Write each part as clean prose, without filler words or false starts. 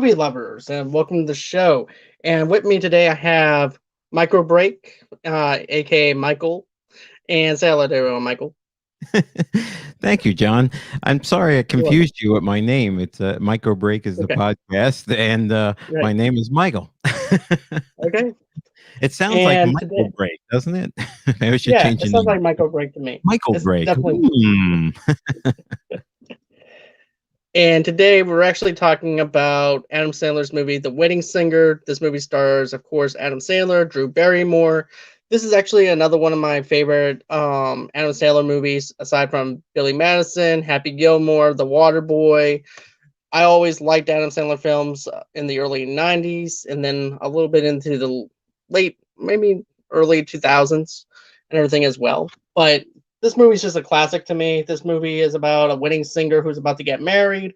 movie lovers, and welcome to the show. And with me today, I have Micro Break, aka Michael, and say hello to everyone, Michael. Thank you, John. I'm sorry I You're welcome. confused you with my name. It's Micro Break is the Okay, podcast, and my right. name is Michael. Okay, It sounds like and Michael today, Break, doesn't it? Maybe I should yeah, change it the sounds name. like Micro Break to me. Michael It's Break. definitely. And today we're actually talking about Adam Sandler's movie, The Wedding Singer. This movie stars, of course, Adam Sandler, Drew Barrymore. This is actually another one of my favorite Adam Sandler movies, aside from Billy Madison, Happy Gilmore, The Water Boy. I always liked Adam Sandler films in the early '90s, and then a little bit into the late, maybe early 2000s, and everything as well. But this movie's just a classic to me. This movie is about a wedding singer who's about to get married,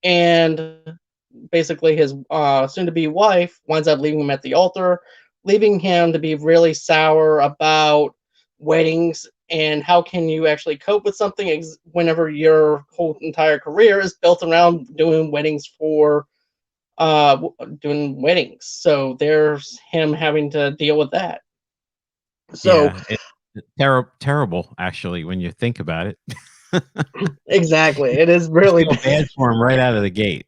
and basically his soon-to-be wife winds up leaving him at the altar, leaving him to be really sour about weddings and how can you actually cope with something whenever your whole entire career is built around doing weddings for doing weddings. So there's him having to deal with that. So Yeah, it's terrible actually when you think about it. exactly, it is You really feel bad. bad for him right out of the gate.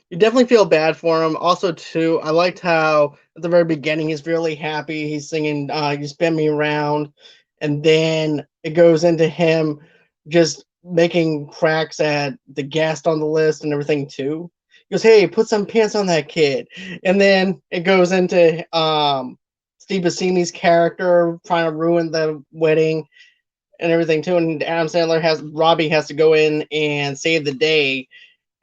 You definitely feel bad for him. Also, too, I liked how at the very beginning he's really happy. He's singing "You Spin Me Around," and then it goes into him just making cracks at the guest on the list and everything too. He goes, "Hey, put some pants on that kid," and then it goes into Steve Buscemi's character trying to ruin the wedding and everything too. And Adam Sandler has Robbie has to go in and save the day,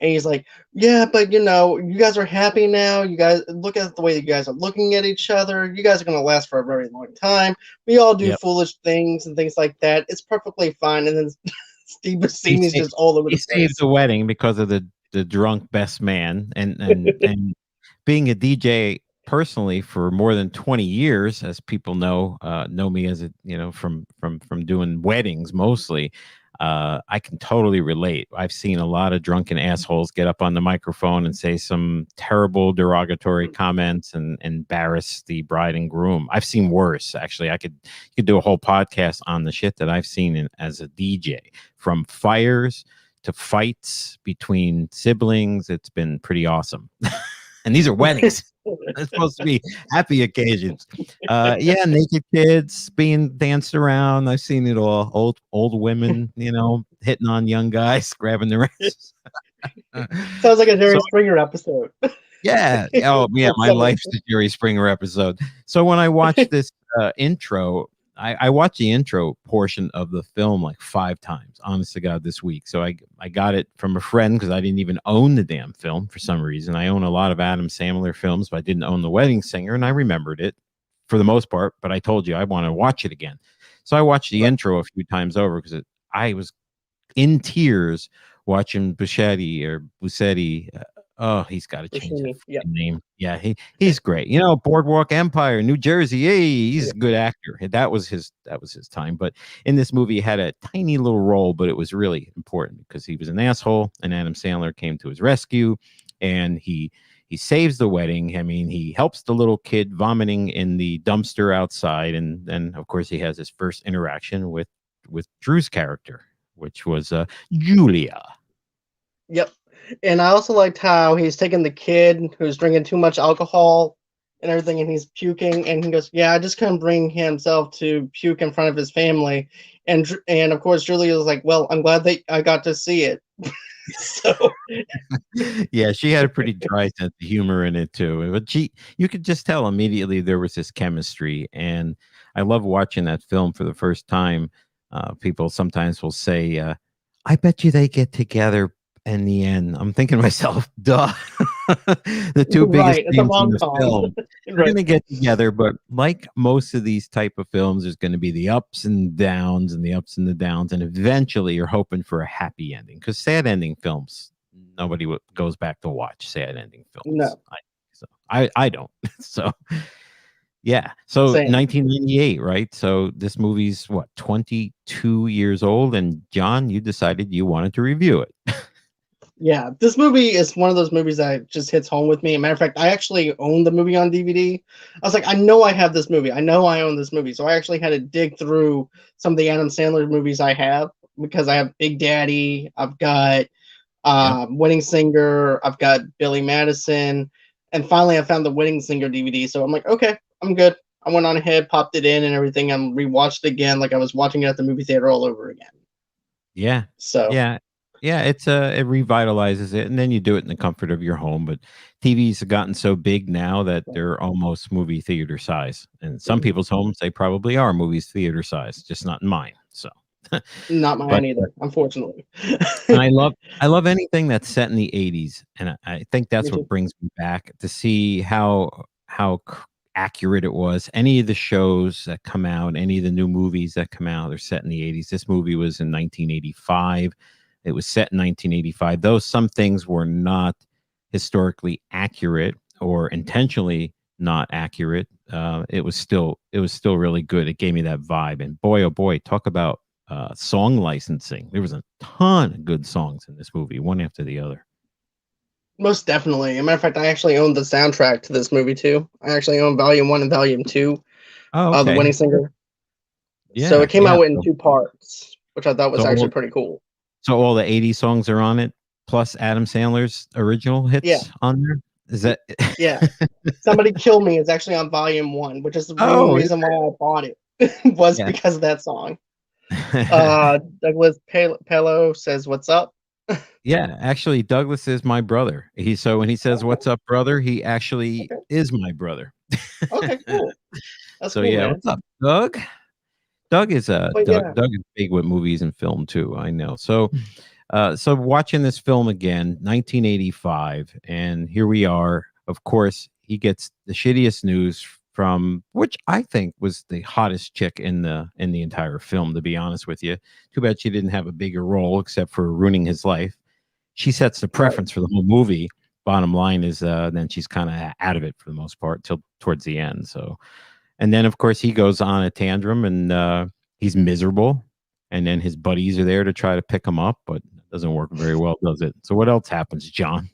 and he's like, "Yeah, but you guys are happy now. You guys look at the way that you guys are looking at each other. You guys are gonna last for a very long time. We all do Yep. foolish things and things like that. It's perfectly fine." And then Steve He Buscemi's sa just all over he the saved place. the wedding because of the drunk best man, and being a DJ personally for more than 20 years, as people know me as from doing weddings mostly. I can totally relate. I've seen a lot of drunken assholes get up on the microphone and say some terrible derogatory comments and embarrass the bride and groom. I've seen worse, actually. I could do a whole podcast on the shit that I've seen as a DJ, from fires to fights between siblings. It's been pretty awesome. And these are weddings. It's supposed to be happy occasions. Yeah, naked kids being danced around. I've seen it all. Old women, hitting on young guys, grabbing their asses. Sounds like a So Jerry Springer episode. yeah. Oh, yeah. With My some of life's the Jerry Springer episode. So when I watched this intro, I watched the intro portion of the film like 5 times, honest to God, this week. So I got it from a friend because I didn't even own the damn film for some reason. I own a lot of Adam Sandler films, but I didn't own The Wedding Singer, and I remembered it for the most part. But I told you I want to watch it again. So I watched the right. intro a few times over because I was in tears watching Buscetti. Oh, he's got to change that Buscemi. Yep. fucking name. Yeah, he's great. Boardwalk Empire, New Jersey. Hey, he's Yeah. a good actor. That was his time. But in this movie, he had a tiny little role, but it was really important because he was an asshole, and Adam Sandler came to his rescue, and he saves the wedding. I mean, he helps the little kid vomiting in the dumpster outside, and then of course he has his first interaction with Drew's character, which was Julia. Yep. And I also liked how he's taking the kid who's drinking too much alcohol and everything, and he's puking, and he goes, "Yeah, I just couldn't bring himself to puke in front of his family." And of course, Julia was like, "Well, I'm glad that I got to see it." So Yeah, she had a pretty dry sense of humor in it too. But you could just tell immediately there was this chemistry. And I love watching that film for the first time. People sometimes will say, I bet you they get together in the end. I'm thinking to myself, duh. The two biggest right, it's a names in rom the com. film, they're Right. going to get together. But like most of these type of films, there's going to be the ups and downs and the ups and the downs. And eventually you're hoping for a happy ending, because sad ending films, nobody goes back to watch sad ending films. No, I don't. So yeah. So same. 1998, right? So this movie's what, 22 years old, and John, you decided you wanted to review it. Yeah, this movie is one of those movies that just hits home with me. Matter of fact, I actually own the movie on DVD. I was like, I know I have this movie. I know I own this movie. So I actually had to dig through some of the Adam Sandler movies I have because I have Big Daddy, I've got Yep. Wedding Singer, I've got Billy Madison, and finally I found the Wedding Singer DVD. So I'm like, okay, I'm good. I went on ahead, popped it in and everything, and rewatched it again like I was watching it at the movie theater all over again. Yeah. So Yeah. Yeah, it revitalizes it, and then you do it in the comfort of your home, but TVs have gotten so big now that they're almost movie theater size. In some people's homes, they probably are movies theater size, just not in mine. So, not but mine either, unfortunately. and I love anything that's set in the '80s, and I think Me that's what too. brings me back to see how accurate it was. Any of the shows that come out, any of the new movies that come out, are set in the '80s. This movie was in 1985. It was set in 1985. Though some things were not historically accurate or intentionally not accurate, it was still really good. It gave me that vibe, and boy, oh boy, talk about song licensing. There was a ton of good songs in this movie, one after the other. Most definitely. As a matter of fact, I actually own the soundtrack to this movie too. I actually own Volume 1 and Volume 2 Oh, of The okay. Winning Singer. So Yeah, it came yeah. out in So, two parts, which I thought so was all actually pretty cool. so all the '80s songs are on it, plus Adam Sandler's original Yeah, hits on there. Is that? yeah. Somebody Kill Me is actually on Volume 1, which is the main Oh, is reason why I bought it, was yeah. because of that song. Douglas Palo says, "What's up?" Yeah, actually, Douglas is my brother. So when he says Okay, "What's up, brother," he actually okay, is my brother. okay, cool. That's So cool, yeah, man. what's up, Doug? But yeah, Doug is big with movies and film too. I know. So watching this film again, 1985, and here we are. Of course, he gets the shittiest news from which I think was the hottest chick in the entire film. To be honest with you, too bad she didn't have a bigger role except for ruining his life. She sets the right. preference for the whole movie. Bottom line is, then she's kind of out of it for the most part till towards the end. So, and then of course he goes on a tantrum and he's miserable. And then his buddies are there to try to pick him up, but it doesn't work very well, does it? So what else happens, John?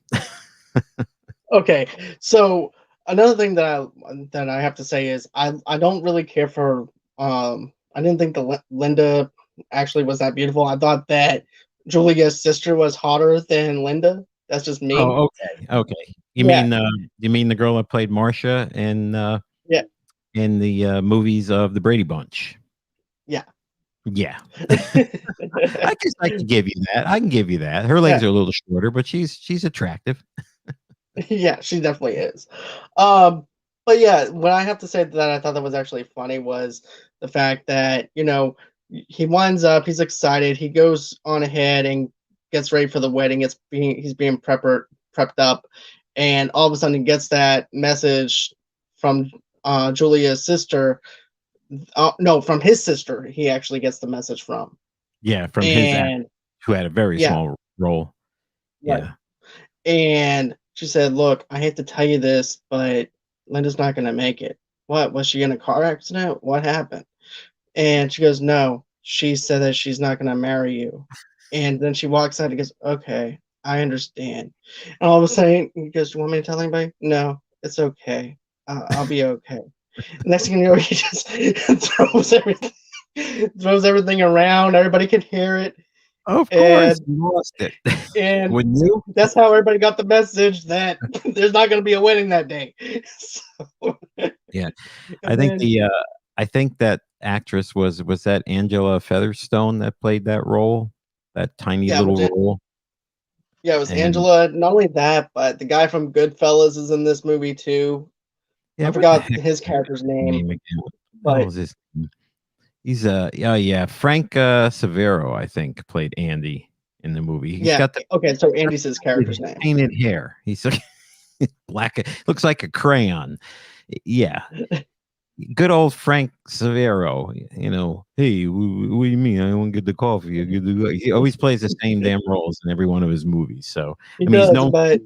Okay, so another thing that I have to say is I don't really care for I didn't think the Linda actually was that beautiful. I thought that Julia's sister was hotter than Linda. That's just me. Oh, okay, okay. Yeah, You mean the girl that played Marcia yeah, in the movies of the Brady Bunch? yeah. Yeah, I guess I can give you that. I can give you that. Her legs Yeah, are a little shorter, but she's attractive. yeah, she definitely is. Um, but yeah, what I have to say that I thought that was actually funny was the fact that, he winds up, he's excited, he goes on ahead and gets ready for the wedding. He's being prepped up, and all of a sudden he gets that message from Julia's sister. No, from his sister. He actually gets the message from, Yeah, from his act, and who had a very yeah, small role. right. Yeah. And she said, "Look, I hate to tell you this, but Linda's not going to make it." What? Was she in a car accident? What happened? And she goes, "No, she said that she's not going to marry you." And then she walks out and goes, "Okay, I understand." And all of a sudden, he goes, "Do you want me to tell anybody?" "No, it's okay. I'll be okay." Next thing you know, he just throws everything around. Everybody can hear it, Of course, and you lost it. and Wouldn't you? that's how everybody got the message that there's not going to be a wedding that day. So, Yeah. I and think then I think that actress was that Angela Featherstone that played that role? That tiny yeah, little role? yeah, it was And Angela. Not only that, but the guy from Goodfellas is in this movie too. yeah, I what the forgot heck his is that character's guy's name, name again? Oh, but was his name? He's yeah, yeah, Frank Severo, I think, played Andy in the movie. He's yeah. got the Okay, so Andy's his character's painted name. painted hair. He's like black, looks like a crayon. Yeah, good old Frank Severo. Hey, what do you mean? I don't get the coffee. I get the. He always plays the same damn roles in every one of his movies. So He I mean, he's does, known. but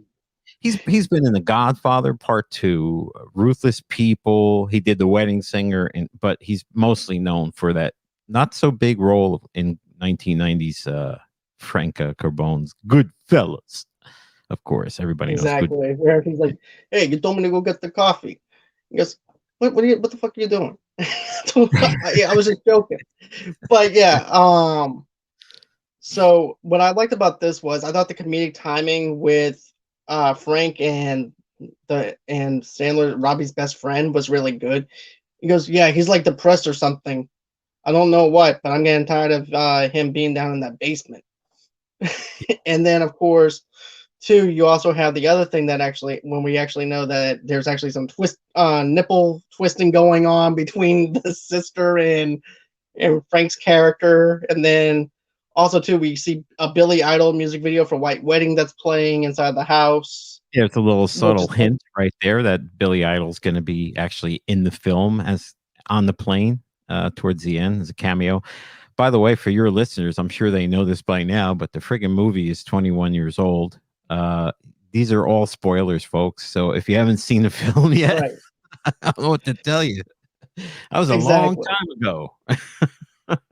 He's been in The Godfather Part Two, Ruthless People. He did The Wedding Singer, but he's mostly known for that not so big role in 1990s Frank Carbone's Goodfellas. Of course, everybody knows good. Exactly. Where he's like, "Hey, you told me to go get the coffee." He goes, What the fuck are you doing?" Yeah, I was just joking. But yeah, so what I liked about this was I thought the comedic timing with Frank and Sandler, Robbie's best friend, was really good. He goes, "Yeah, he's like depressed or something. I don't know what, but I'm getting tired of him being down in that basement." And then, of course, too, you also have the other thing that actually, when we actually know that there's actually some nipple twisting going on between the sister and Frank's character, and then also too, we see a Billy Idol music video for White Wedding that's playing inside the house, Yeah, it's a little which subtle is hint right there that Billy Idol's going to be actually in the film as on the plane towards the end as a cameo. By the way, for your listeners, I'm sure they know this by now, but the friggin' movie is 21 years old. These are all spoilers, folks. So if you haven't seen the film yet, right, I don't know what to tell you. That was a long exactly, time ago.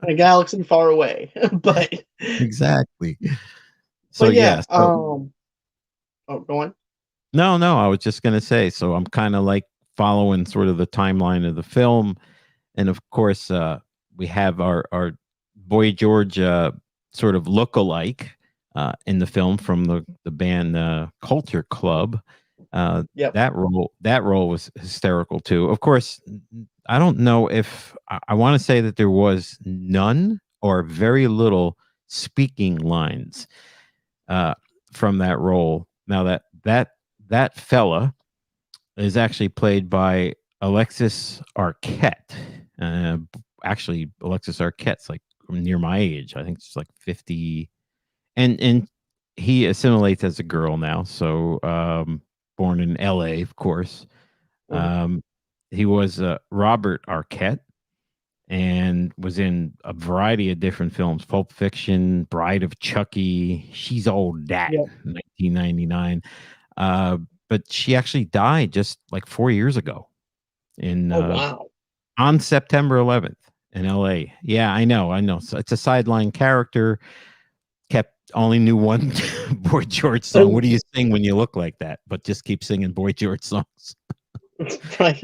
a galaxy far away, but Exactly. So but yeah, yeah, so oh, go on. no, no, I was just gonna say, so I'm kind of like following sort of the timeline of the film, and of course, we have our Boy George sort of look-alike in the film from the band Culture Club. Yep. That role was hysterical too. Of course, I don't know if I want to say that there was none or very little speaking lines uh, from that role. Now that fella is actually played by Alexis Arquette. Uh, Actually, Alexis Arquette's like near my age. I think she's like 50, and he assimilates as a girl now. So born in L.A., of course. Mhm. Um, he was Robert Arquette and was in a variety of different films: Pulp Fiction, Bride of Chucky, She's All Dat, Yep. 1999. Uh, but she actually died just like 4 years ago in Oh wow. on September 11th in LA. Yeah, I know, I know. So it's a sideline character. Kept only knew one Boy George song. What do you sing when you look like that? But just keep singing Boy George songs. Right.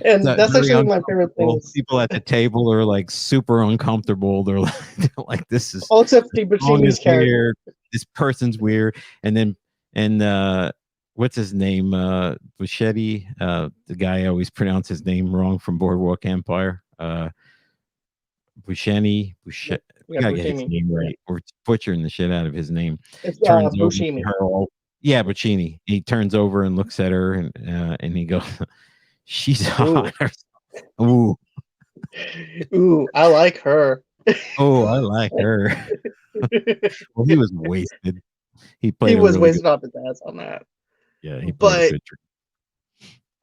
And That that's very actually one of my favorite uncomfortable. things. People at the table are like super uncomfortable. They're like All except Steve this song Buscemi's is character. weird. This person's weird. And then and what's his name? Buschetti, the guy I always pronounce his name wrong from Boardwalk Empire. Buscemi, Yeah, we yeah, gotta get his Buscemi. name Yeah. right. We're butchering the shit out of his name. It's Turns over to Buscemi. her all yeah, Buccini. He turns over and looks at her and he goes, "She's hot." Ooh. Ooh, Ooh, I like her. oh, I like her. Well, he was wasted. He He played a was really good wasted off his ass on that. yeah, he played a But good trick.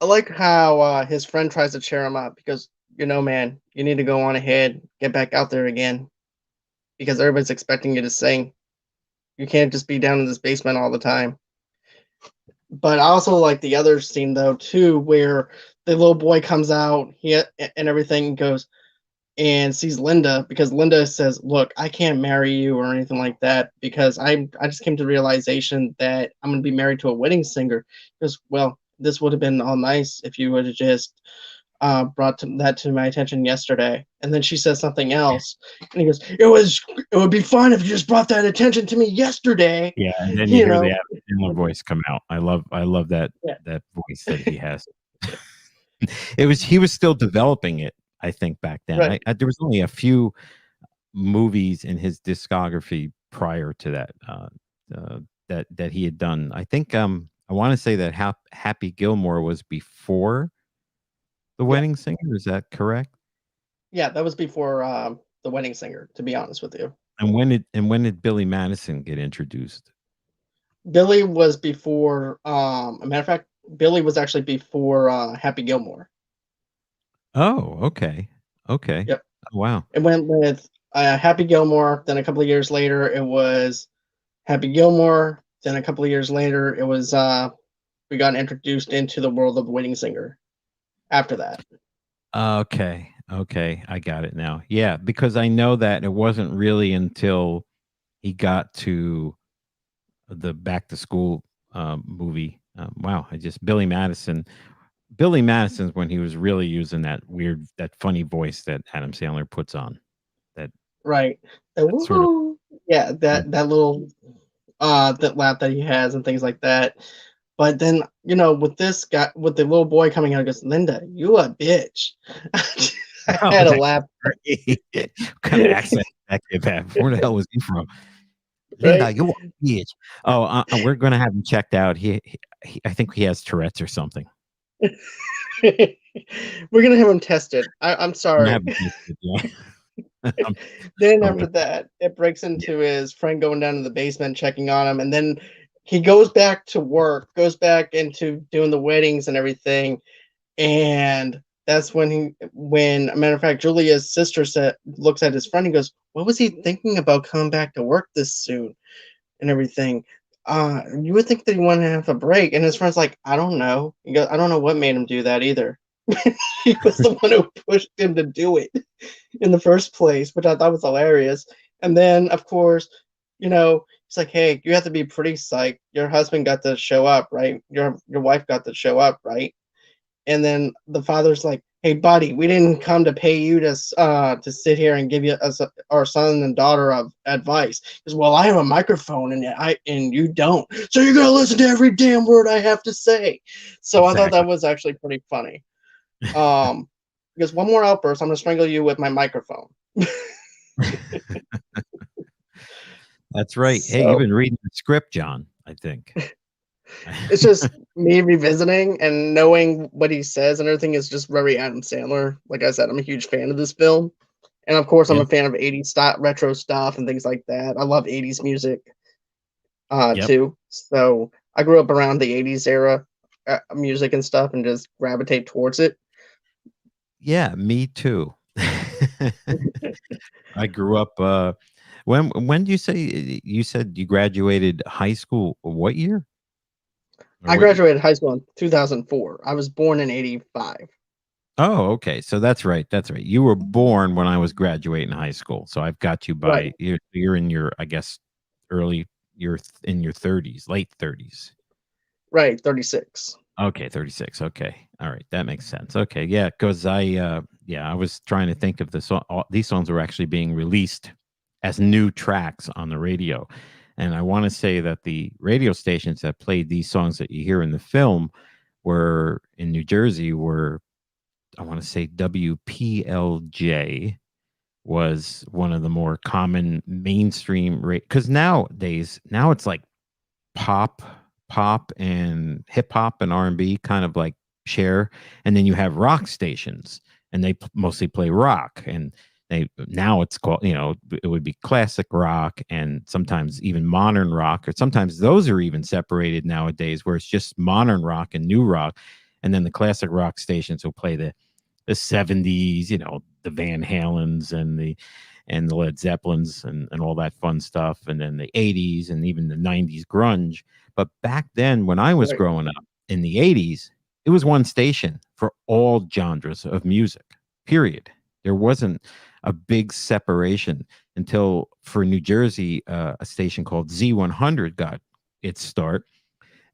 I like how his friend tries to cheer him up because, man, you need to go on ahead, get back out there again because everybody's expecting you to sing. You can't just be down in this basement all the time. But I also like the other scene though too, where the little boy comes out, and everything goes and sees Linda because Linda says, "Look, I can't marry you or anything like that because I just came to the realization that I'm going to be married to a wedding singer." Because well, this would have been all nice if you would have just that to my attention yesterday. And then she says something else, and he goes, It would be fun if you just brought that attention to me yesterday." Yeah, and then you You hear the know, Adam Sandler voice come out. I love yeah, that voice that he has. He was still developing it, I think, back then. right, There was only a few movies in his discography prior to that uh, that he had done. I think I want to say that Happy Gilmore was before The yeah, Wedding Singer. Is that correct? yeah. That was before the wedding singer. To be honest with you, And when did Billy Madison get introduced? Billy was before. A matter of fact, Billy was actually before Happy Gilmore. Oh, okay, okay. Yep. Oh, wow. It went with Happy Gilmore. Then a couple of years later, it was Happy Gilmore. Then a couple of years later, it was we got introduced into the world of the wedding singer. After that, Okay, okay, I got it now. Yeah, because I know that it wasn't really until he got to the Back to School movie. Wow, I just Billy Madison. Billy Madison's when he was really using that weird, that funny voice that Adam Sandler puts on. That Right. The that sort of woohoo. Yeah, yeah. that little that laugh that he has and things like that. But then, with this guy, with the little boy coming out, he goes, Linda, you a bitch. I Oh, had a that laugh. great. What kind of accent that kid have? Where the hell was he from? Linda, Right? you a bitch. Oh, we're gonna have him checked out. I think he has Tourette's or something. We're gonna have him tested. I'm I'm gonna have sorry. him tested, yeah. I'm, Then I'm after with that. that, it breaks Yeah, into his friend going down to the basement checking on him, and then he goes back to work, goes back into doing the weddings and everything, and that's when a matter of fact, Julia's sister looks at his friend and goes, "What was he thinking about coming back to work this soon and everything?" You would think that he wanted to have a break, and his friend's like, "I don't know." He goes, "I don't know what made him do that either." He was the one who pushed him to do it in the first place, which I thought was hilarious. And then, of course, it's like, "Hey, you have to be pretty psyched. Your husband got to show up, right? Your wife got to show up, right?" And then the father's like, "Hey, buddy, we didn't come to pay you to sit here and give you us our son and daughter of advice." Because, well, I have a microphone and you don't, so you're gonna listen to every damn word I have to say. So I thought that exactly. was actually pretty funny. Um, because one more outburst, I'm gonna strangle you with my microphone. That's right. Hey, you've So been reading the script, John, I think. it's just me revisiting and knowing what he says and everything is just very Adam Sandler. Like I said, I'm a huge fan of this film. And of course, I'm Yeah. a fan of 80s retro stuff and things like that. I love 80s music Yep. too. So I grew up around the 80s era music and stuff and just gravitate towards it. Yeah, me too. I grew up, when do you said you graduated high school what year? Or I what year? graduated high school in 2004. I was born in 85. Oh, okay, so that's right. You were born when I was graduating high school, so I've got you Right, by you're in your, I guess, early you're in your 30s, late 30s. right, 36. Okay, 36, okay. Alright, that makes sense. Okay, yeah, 'cause I was trying to think of the song these songs were actually being released as new tracks on the radio, and I wanna say that the radio stations that played these songs that you hear in the film were in New Jersey were, I wanna say WPLJ was one of the more common mainstream because now it's like pop pop and hip hop and R&B kind of like share, and then you have rock stations and they mostly play rock, and they now it's called, it would be classic rock and sometimes even modern rock, or sometimes those are even separated nowadays where it's just modern rock and new rock, and then the classic rock stations will play the 70s, the Van Halens and the Led Zeppelins and all that fun stuff, and then the 80s and even the 90s grunge. But back then, when I was Right, growing up in the 80s, it was one station for all genres of music, period. There wasn't a big separation until for New Jersey, a station called Z100 got its start.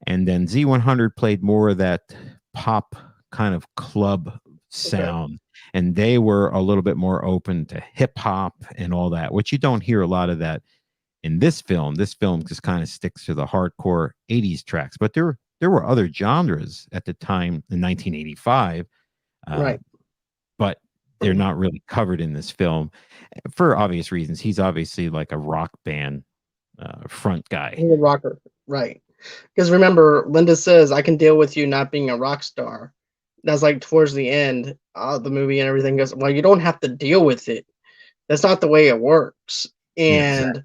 And then Z100 played more of that pop kind of club okay, sound. And they were a little bit more open to hip hop and all that, which you don't hear a lot of that in this film. This film just kind of sticks to the hardcore 80s tracks. But there were other genres at the time in 1985, uh, right. but they're not really covered in this film for obvious reasons. He's obviously like a rock band front guy. He's a rocker, right. Because remember, Linda says, "I can deal with you not being a rock star." That's like towards the end of the movie and everything goes, "Well, you don't have to deal with it. That's not the way it works." Yeah, exactly.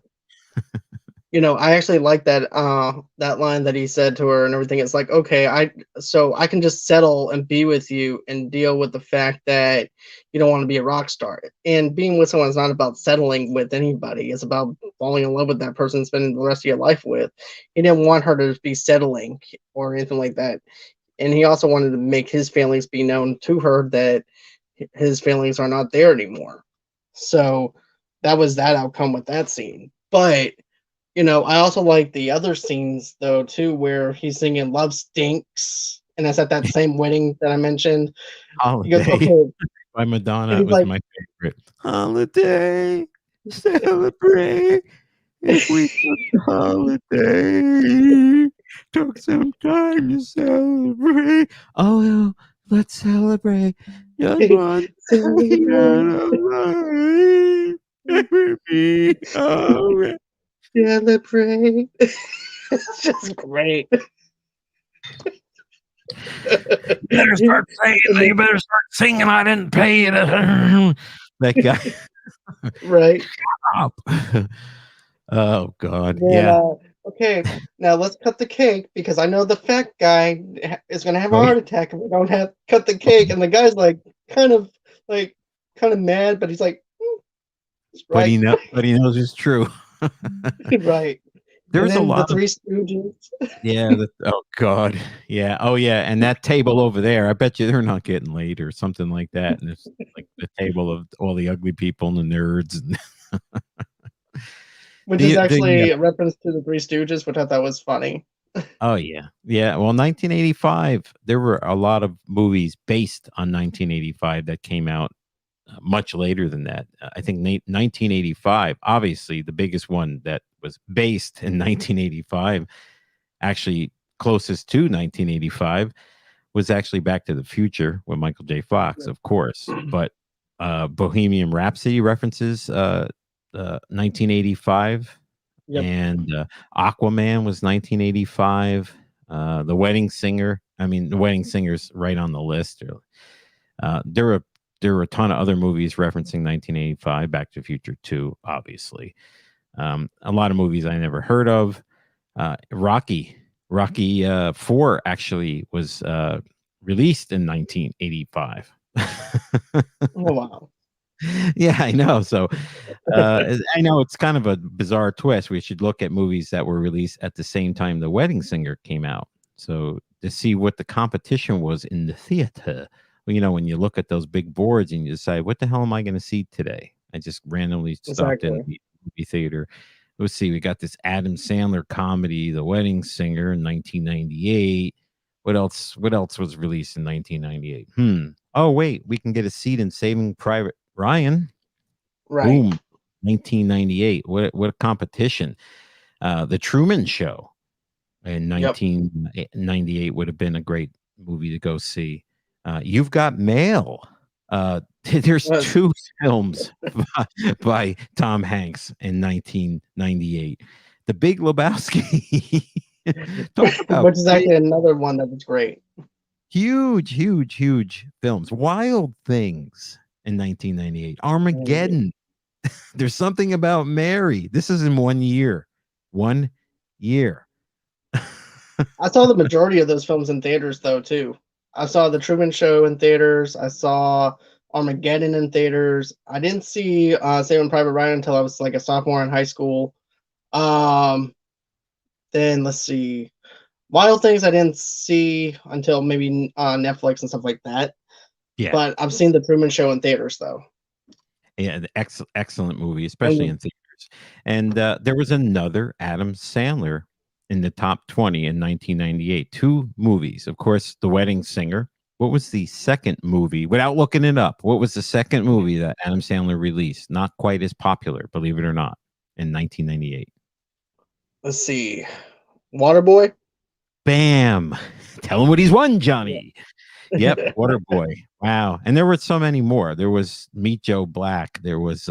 And I actually like that line that he said to her and everything. It's like, okay, I can just settle and be with you and deal with the fact that you don't want to be a rock star. And being with someone is not about settling with anybody. It's about falling in love with that person, spending the rest of your life with. He didn't want her to be settling or anything like that. And he also wanted to make his feelings be known to her that his feelings are not there anymore. So that was that outcome with that scene. But I also like the other scenes though too, where he's singing "Love Stinks," and that's at that same wedding that I mentioned. He goes, Holiday "Okay," by and Madonna he's was like, my favorite. Holiday, celebrate if we took the holiday. Took some time to celebrate. Oh, well, let's celebrate. Just one day out "Celebrate, of life. Let me alright. celebrate." It's just great. You better start saying. And You then, better start singing. I didn't pay you to. That guy. right. Up. Oh God. Then, Yeah. okay, now let's cut the cake because I know the fat guy is gonna have a Oh, yeah. heart attack if we don't have cut the cake. And the guy's kind of, like, kind of mad, but he's like, "It's right, But he knows it's true. right." There And was a then the lot of Three Stooges, yeah, oh God. Yeah. Oh yeah. And that table over there, I bet you they're not getting laid or something like that. And it's like the table of all the ugly people and the nerds and which is the actually a reference to the Three Stooges, which I thought was funny. oh yeah. Yeah. Well, 1985, there were a lot of movies based on 1985 that came out much later than that. I think 1985, obviously the biggest one that was based in 1985, actually closest to 1985 was actually Back to the Future with Michael J. Fox, Yep. of course. But Bohemian Rhapsody references 1985, Yep. and Aquaman was 1985. The Wedding Singer, I mean, The Wedding Singer's right on the list. There were a ton of other movies referencing 1985, Back to the Future 2, obviously. A lot of movies I never heard of. Rocky 4 actually was released in 1985. Oh wow. Yeah, I know. So I know it's kind of a bizarre twist. We should look at movies that were released at the same time The Wedding Singer came out. So to see what the competition was in the theater. Well, when you look at those big boards and you decide, what the hell am I going to see today? I just randomly stopped in Exactly. the movie theater. Let's see, we got this Adam Sandler comedy, The Wedding Singer in 1998. What else? What else was released in 1998? Oh, wait, we can get a seat in Saving Private Ryan. Right. Boom, 1998. What a competition. The Truman Show in Yep. 1998 would have been a great movie to go see. You've Got Mail. There's Was two films by Tom Hanks in 1998. The Big Lebowski. Talk about which is big, actually another one that was great. huge, huge, huge films. Wild Things in 1998. And Armageddon. There's something about Mary. This is in 1 year. 1 year. I saw the majority of those films in theaters though too. I saw The Truman Show in theaters. I saw Armageddon in theaters. I didn't see Saving Private Ryan until I was like a sophomore in high school. Um, then let's see, Wild Things I didn't see until maybe Netflix and stuff like that. Yeah. But I've seen The Truman Show in theaters though. Yeah, excellent movie, especially And in theaters. And there was another Adam Sandler in the top 20 in 1998. Two movies, of course, The Wedding Singer. What was the second movie? Without looking it up, what was the second movie that Adam Sandler released? Not quite as popular, believe it or not, in 1998. let's see, Waterboy. Bam! Tell him what he's won, Yeah. Johnny. Yep, Waterboy. Wow, and there were so many more. There was Meet Joe Black. There was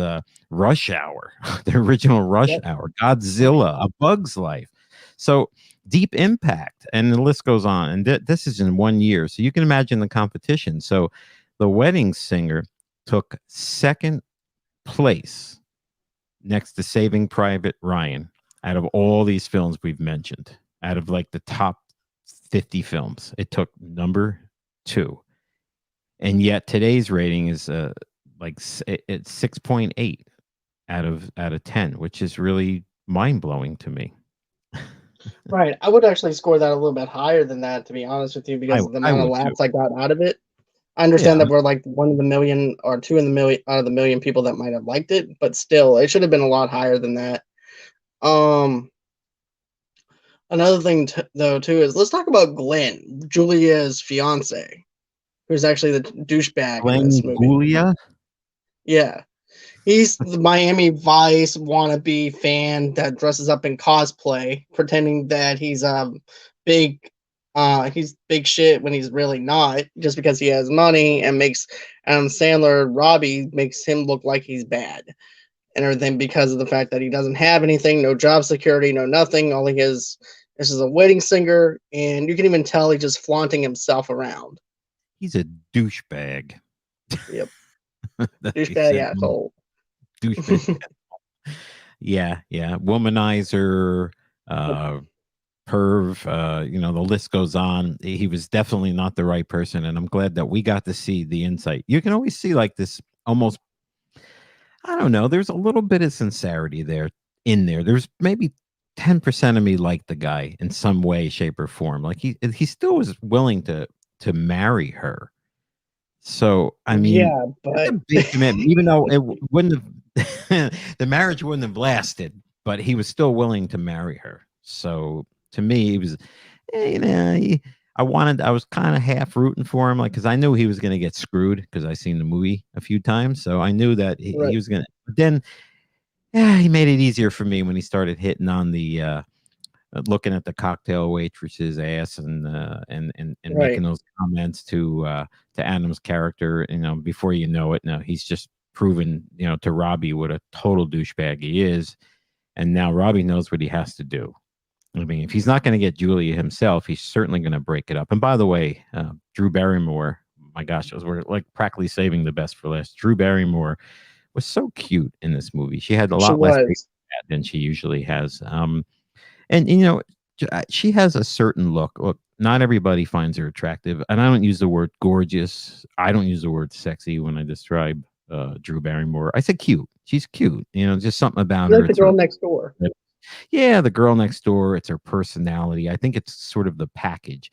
Rush Hour, the original Rush Yep. Hour, Godzilla, A Bug's Life. So Deep Impact, and the list goes on. And this is in 1 year, so you can imagine the competition. So The Wedding Singer took second place next to Saving Private Ryan out of all these films we've mentioned. Out of like the top 50 films, it took number two, and yet today's rating is it's 6.8 out of 10, which is really mind-blowing to me. Right. I would actually score that a little bit higher than that, to be honest with you, because of the I amount of would too. laughs I got out of it. I Yeah, understand that we're like one of the million or two in the million out of the million people that might have liked it, but still, it should have been a lot higher than that. Um, Another thing though too is let's talk about Glenn, Julia's fiance, who's actually the douchebag in this Glenn movie. Gulia? Yeah, he's the Miami Vice wannabe fan that dresses up in cosplay, pretending that big, he's big shit when he's really not, just because he has money and makes Adam Sandler Robbie makes him look like he's bad and everything because of the fact that he doesn't have anything, no job security, no nothing. All he is a wedding singer, and you can even tell he's just flaunting himself around. He's a douchebag. Yep, He douchebag said asshole. douchebag. Yeah, yeah. Womanizer, Yep, uh, perv, the list goes on. He was definitely not the right person, and I'm glad that we got to see the insight. You can always see like this almost, I don't know, there's a little bit of sincerity there in there. There's maybe 10% of me like the guy in some way, shape, or form. Like he still was willing to marry her. So, I mean, yeah, that's a but big commitment, even though it wouldn't have the marriage wouldn't have lasted, but he was still willing to marry her. So, to me, he was, I was kind of half rooting for him, like, because I knew he was going to get screwed because I seen the movie a few times. So I knew that he right, was going to, but then, yeah, he made it easier for me when he started hitting on looking at the cocktail waitress's ass and making right, those comments to Adam's character. Before you know it, now he's just proven to Robbie what a total douchebag he is, and now Robbie knows what he has to do. I mean, if he's not going to get Julia himself, he's certainly going to break it up. And by the way, Drew Barrymore, my gosh, we're like practically saving the best for last. Drew Barrymore was so cute in this movie. She had a she lot less face was. than she usually has. And she has a certain look. Look, not everybody finds her attractive, and I don't use the word gorgeous. I don't use the word sexy when I describe Drew Barrymore. I said cute. She's cute. Just something about You her. like the It's her, girl next door. yeah, the girl next door. It's her personality. I think it's sort of the package.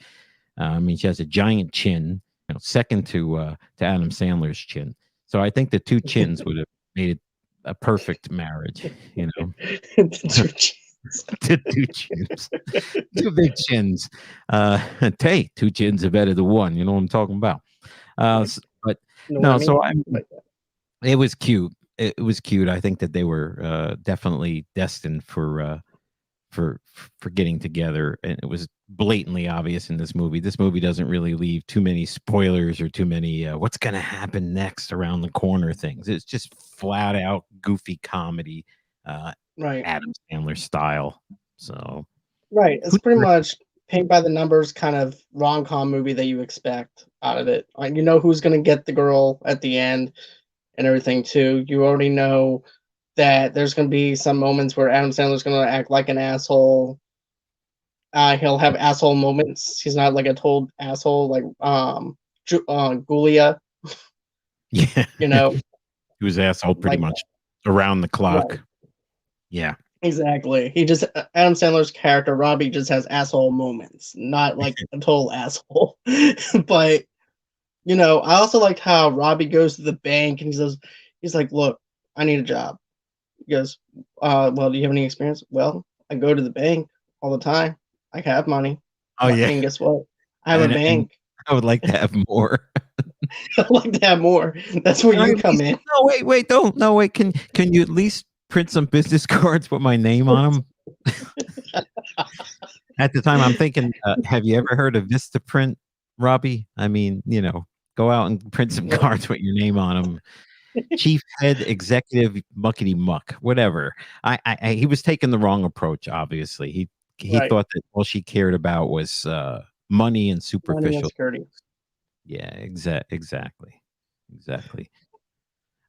I mean, she has a giant chin, second to Adam Sandler's chin. So I think the two chins would have made it a perfect marriage. The two cheeks. The two chins. Two big chins. Hey, two chins are better than one. You know what I'm talking about. Right. But You know what I no, so mean? Like that. it was cute. It was cute. I think that they were definitely destined for getting together, and it was blatantly obvious in this movie. This movie doesn't really leave too many spoilers or too many what's going to happen next around the corner things. It's just flat out goofy comedy, uh, Right. Adam Sandler style. So Right. It's who pretty directed? much paint by the numbers kind of rom com movie that you expect out of it. Like, you know who's gonna get the girl at the end and everything too. You already know that there's gonna be some moments where Adam Sandler's gonna act like an asshole. He'll have asshole moments. He's not like a total asshole like Gulia, Yeah, you he know, was asshole pretty like much around the right. clock. Yeah. Exactly. He just Adam Sandler's character Robbie just has asshole moments, not like a total asshole. But I also liked how Robbie goes to the bank and he's like, look, I need a job. He goes, well, do you have any experience? Well, I go to the bank all the time. I have money. Oh yeah, And guess what? I have a and bank. I would like to have more. I'd like to have more. That's where Can I you at come least in. no, wait, don't. No, wait, can you at least print some business cards with my name on them? At the time, I'm thinking, have you ever heard of Vistaprint, Robbie? I mean, go out and print some Right. cards with your name on them. Chief head executive muckety muck, whatever. He was taking the wrong approach, obviously. He Right. thought that all she cared about was money and Money and superficial. security. Yeah, exactly.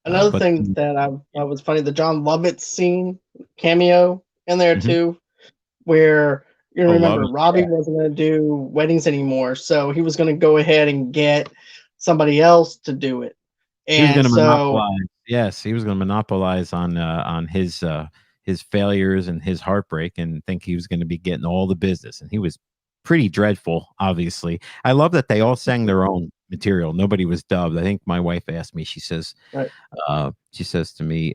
Another But thing that I was funny, the John Lovitz scene cameo in there mhm. too, where you Oh, love remember it. Robbie wasn't going to do weddings anymore, so he was going to go ahead and get somebody else to do it. He was And gonna so, monopolize. Yes, he was gonna monopolize on his failures and his heartbreak and think he was gonna be getting all the business, and he was pretty dreadful, obviously. I love that they all sang their own material. Nobody was dubbed. I think my wife asked me, right, she says to me,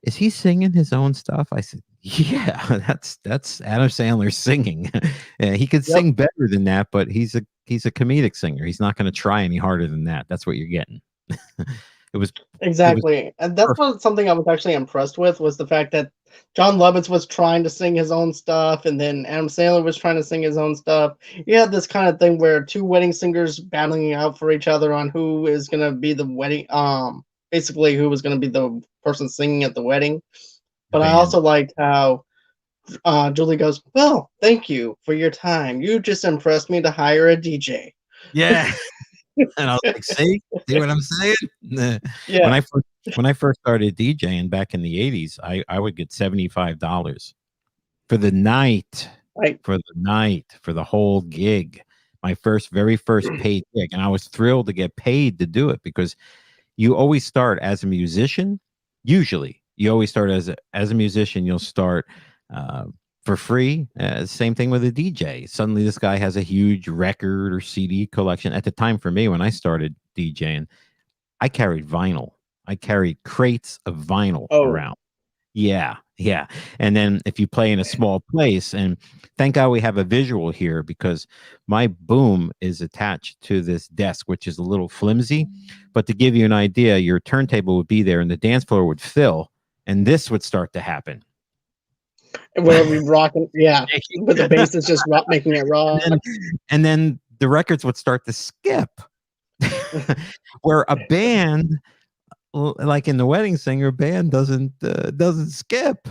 "Is he singing his own stuff?" I said, Yeah, that's Adam Sandler singing. He could Yep, sing better than that, but he's a comedic singer. He's not going to try any harder than that. That's what you're getting. it was it was exactly. And that's perfect. what something I was actually impressed with was the fact that John Lovitz was trying to sing his own stuff, and then Adam Sandler was trying to sing his own stuff. You had this kind of thing where two wedding singers battling out for each other on who is gonna be the wedding, basically who was gonna be the person singing at the wedding. The But I band. also liked how Julie goes, "Well, thank you for your time. You just impressed me to hire a DJ." Yeah. And I was like, see what I'm saying? Nah. When Yeah, I first when I first started DJing back in the 80s, I would get $75 for the night, right. for the whole gig. My very first paid gig, and I was thrilled to get paid to do it because you always start as a musician. Usually, you always start as a musician. You'll start uh, for free. Same thing with a DJ. Suddenly, this guy has a huge record or CD collection. At the time, for me, when I started DJing, I carried vinyl. I carried crates of vinyl Oh, around. Yeah, yeah. And then if you play in a small place, and thank God we have a visual here because my boom is attached to this desk, which is a little flimsy. But to give you an idea, your turntable would be there and the dance floor would fill, and this would start to happen. and where we rocking, yeah, but the bass is just rock, making it and rock. then and then the records would start to skip. Where a band like in the wedding singer band doesn't skip.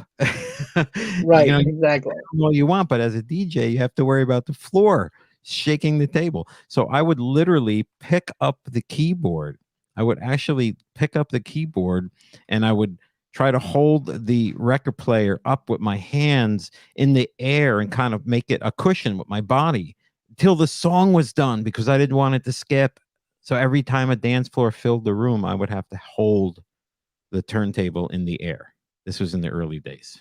You Right, know, exactly. all you want, but as a DJ, you have to worry about the floor shaking the table. So I would literally pick up the keyboard. I would actually pick up the keyboard and I would try to hold the record player up with my hands in the air and kind of make it a cushion with my body till the song was done because I didn't want it to skip. So every time a dance floor filled the room, I would have to hold the turntable in the air. This was in the early days.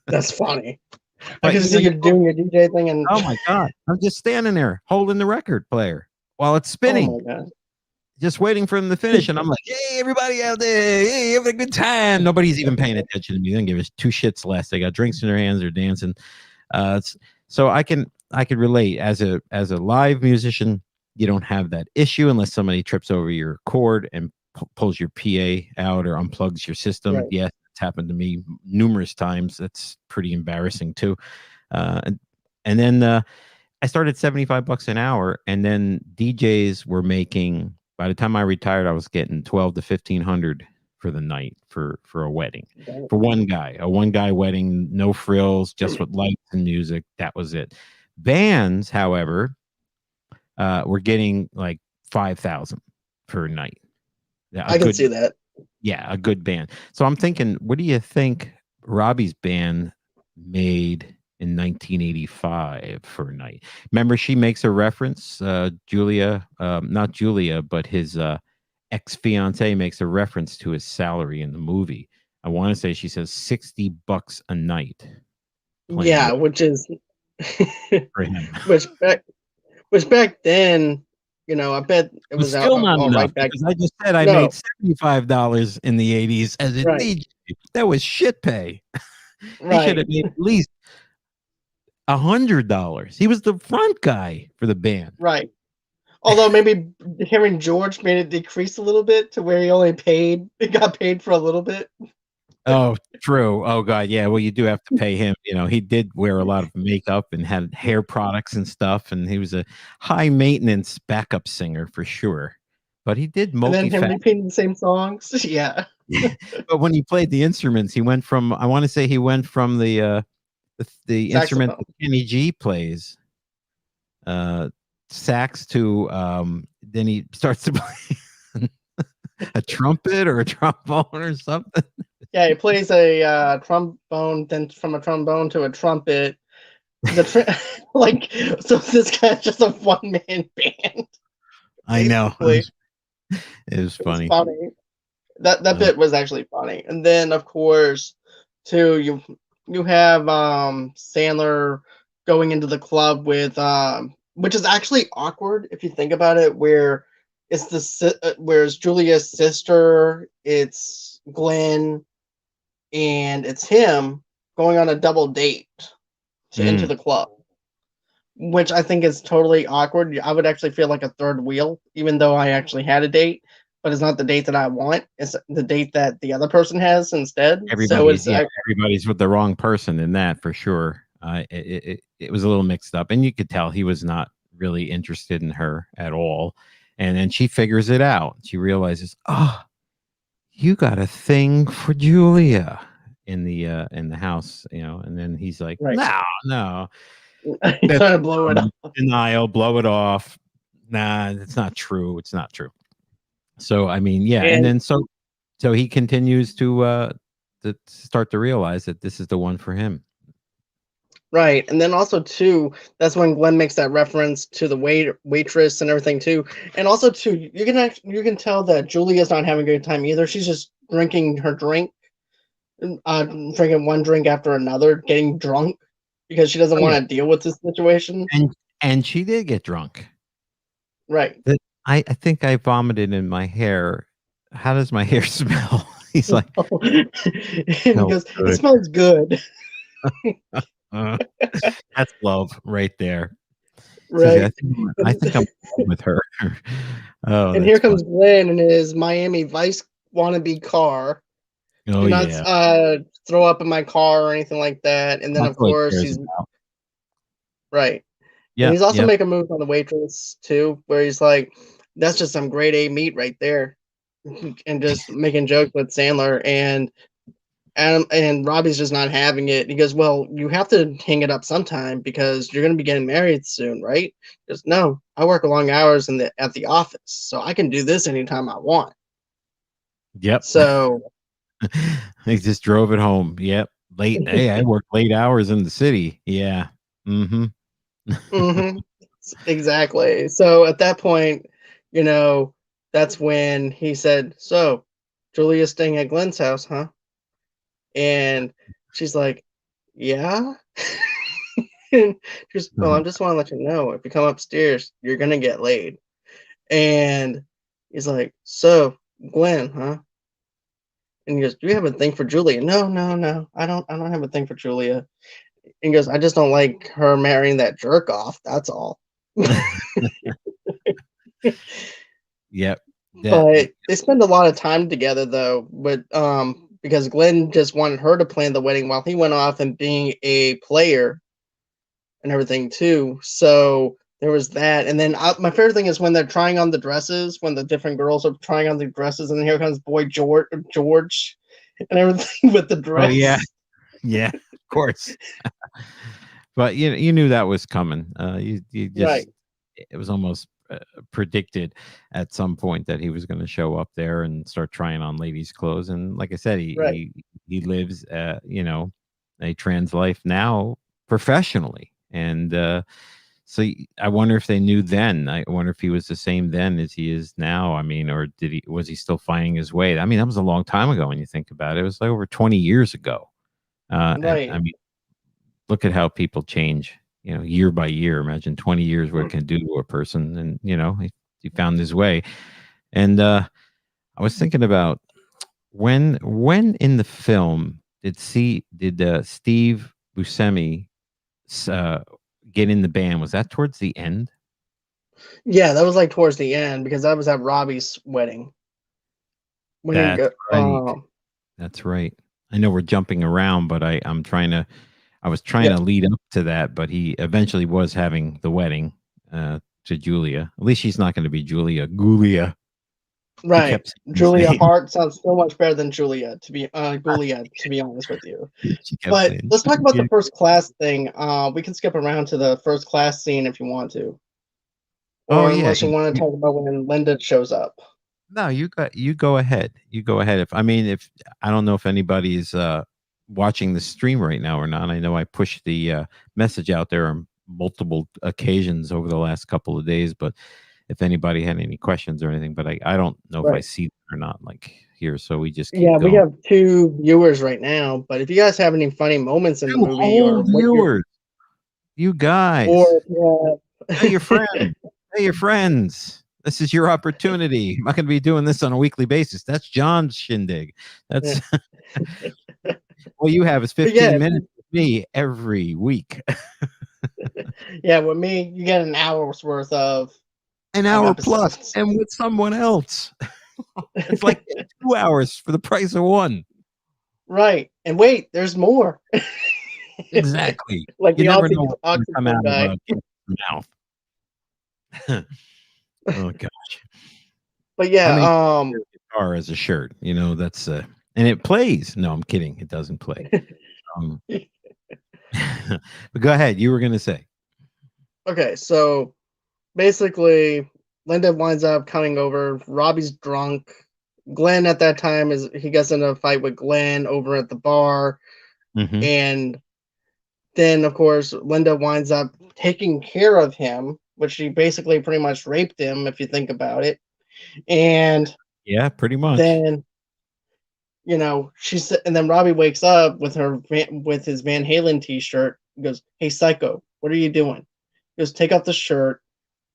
That's funny. I But can you know, see you doing your DJ thing, and oh my god, I'm just standing there holding the record player while it's oh spinning, my god, just waiting for him to finish. And I'm like, hey, everybody out there, hey, having a good time. Nobody's even paying attention to me. They don't give us two shits less. They got drinks in their hands, they're dancing. So I can relate as a live musician. You don't have that issue unless somebody trips over your cord and pulls your PA out or unplugs your system. right. Yes, it's happened to me numerous times. That's pretty embarrassing too. Uh, and, and then I started 75 bucks an hour, and then DJs were making. By the time I retired, I was getting 12 to 1500 for the night for a wedding, for one guy wedding, no frills, just with lights and music. That was it. Bands, however, were getting like 5,000 per night. Yeah, a I can good see that. yeah, a good band. So I'm thinking, what do you think Robbie's band made in 1985 for a night? Remember, she makes a reference, Julia, not Julia, but his ex fiance makes a reference to his salary in the movie. I want to say she says 60 bucks a night playing Yeah, which is for him. which back which back then, I bet it It was was still not all enough right back. because I just said I made No, $75 in the 80s as a right, DJ. That was shit pay. He should right, have made at least $100. He was the front guy for the band. right. Although maybe hearing George made it decrease a little bit to where he got paid for a little bit. Oh, true. Oh god, yeah. Well, you do have to pay him. He did wear a lot of makeup and had hair products and stuff, and he was a high maintenance backup singer for sure. But he did And then him multifaceted. repeating the same songs. Yeah. But when he played the instruments, he went from I want to say he went from the instrument Saxophone. that Kenny G plays, uh, sax to then he starts to play a trumpet or a trombone or something. Yeah, he plays a trombone, then from a trombone to a trumpet. The like, so this guy's just a one man band, I know. basically. It was It was funny. funny. That Uh, bit was actually funny. And then of course, too, you have Sandler going into the club with which is actually awkward if you think about it, where where's Julia's sister, it's Glenn, and it's him. going on a double date to into Mm, the club, which I think is totally awkward. I would actually feel like a third wheel, even though I actually had a date, but it's not the date that I want. It's the date that the other person has instead. So everybody's it's yeah, everybody's with the wrong person in that for sure. It was a little mixed up, and you could tell he was not really interested in her at all. And then she figures it out. She realizes, oh, you got a thing for Julia in the house, you know. And then he's like, right. no, no, that's Trying to blow it up, denial, blow it off. Nah, it's not true. It's not true. So I mean, yeah, and and then so he continues to start to realize that this is the one for him. right, and then also too, that's when Glenn makes that reference to the waitress and everything too, and also too, you can tell that Julia's not having a good time either. She's just drinking her drink, drinking one drink after another, getting drunk because she doesn't Oh yeah, want to deal with this situation. and and she did get drunk. Right. That I think I vomited in my hair. How does my hair smell? He's like, And he smells goes, "It good. smells good." Uh, that's love right there. Says, Right. I think I'm in love with her. Oh, And here that's fun. comes Glenn in his Miami Vice wannabe car. Oh Do not yeah, throw up in my car or anything like that. And then that's of all he course cares he's about. right. And Yep, he's also yep. making moves on the waitress too, where he's like, "That's just some grade A meat right there," and just making jokes with Sandler. And Adam and Robbie's just not having it. He goes, "Well, you have to hang it up sometime because you're going to be getting married soon, right?" He goes, "No, I work long hours in the at the office, so I can do this anytime I want." Yep. So, He just drove it home. Yep. Late. Hey, I work late hours in the city. Yeah. Mhm. hmm exactly. So at that point, you know, that's when he said, "So, Julia's staying at Glenn's house, huh?" And she's like, "Yeah." And she "Well, I just want to let you know, if you come upstairs, you're gonna get laid." And he's like, "So, Glenn, huh?" And he goes, "Do you have a thing for Julia?" "No, no, no. I don't have a thing for Julia." And he goes, "I just don't like her marrying that jerk off. That's all." Yep. That But they spend a lot of time together though, but because Glenn just wanted her to plan the wedding while he went off and being a player and everything too. So there was that, and then my favorite thing is when they're trying on the dresses, when the different girls are trying on the dresses, and here comes boy George, and everything with the oh, yeah. dress. Yeah. Of course. But you knew that was coming. You just Right, it was almost, predicted at some point that he was gonna show up there and start trying on ladies' clothes, and like I said, right, he lives, a trans life now professionally, and, so I wonder if they knew then. I wonder if he was the same then as he is now. I mean, or was he still finding his way? I mean, that was a long time ago when you think about it. It was like over 20 years ago. And I right. mean, look at how people change, year by year. Imagine 20 years what it can do to a person. And, he found his way. And I was thinking about when in the film did Steve Buscemi uh, get in the band? Was that towards the end? Yeah, that was like towards the end because that was at Robbie's wedding when he That's go. right. That's right. I know we're jumping around, but I was trying Yeah, to lead up to that, but he eventually was having the wedding to Julia. At least she's not going to be Julia Gulia. He right. kept saying his Julia name. Hart sounds so much better than Julia, to be Julia, to be honest with you. She kept But saying let's talk about Julia. the first class thing. We can skip around to the first class scene if you want to, Oh or yeah. unless you want to talk about when Linda shows up. No, you go ahead. You go ahead. If I don't know if anybody's watching the stream right now or not. I know I pushed the message out there on multiple occasions over the last couple of days, but if anybody had any questions or anything, but I don't know if I Right. see them or not like here, so we just keep Yeah, we going. have two viewers right now, but if you guys have any funny moments in the 2 movie whole or what you're, viewers. You guys. or if Tell your you friend. Tell your friends. This is your opportunity. I'm not going to be doing this on a weekly basis. That's John's shindig. That's have All you have is But yeah, 15 minutes with me every week. yeah, with me, you get an hour's worth An of hour plus episodes. and with someone else. It's like 2 hours for the price of one. Right. And wait, there's more. Exactly. Like You the never know what's gonna come Octopus out of guy. a kid's mouth. Oh gosh. But How yeah, many wear a guitar as a shirt? You know, that's, and it plays. No, I'm kidding. It doesn't play. Um, but go ahead. You were gonna say. okay, so basically Linda winds up coming over. Robbie's drunk. Glenn at that time is he gets in a fight with Glenn over at the bar, Mhm. and then of course Linda winds up taking care of him, which she basically pretty much raped him if you think about it. And Yeah, pretty much. then she said, and then Robbie wakes up with with his Van Halen T-shirt. He goes, "Hey, psycho, what are you doing?" He goes, "Take off the shirt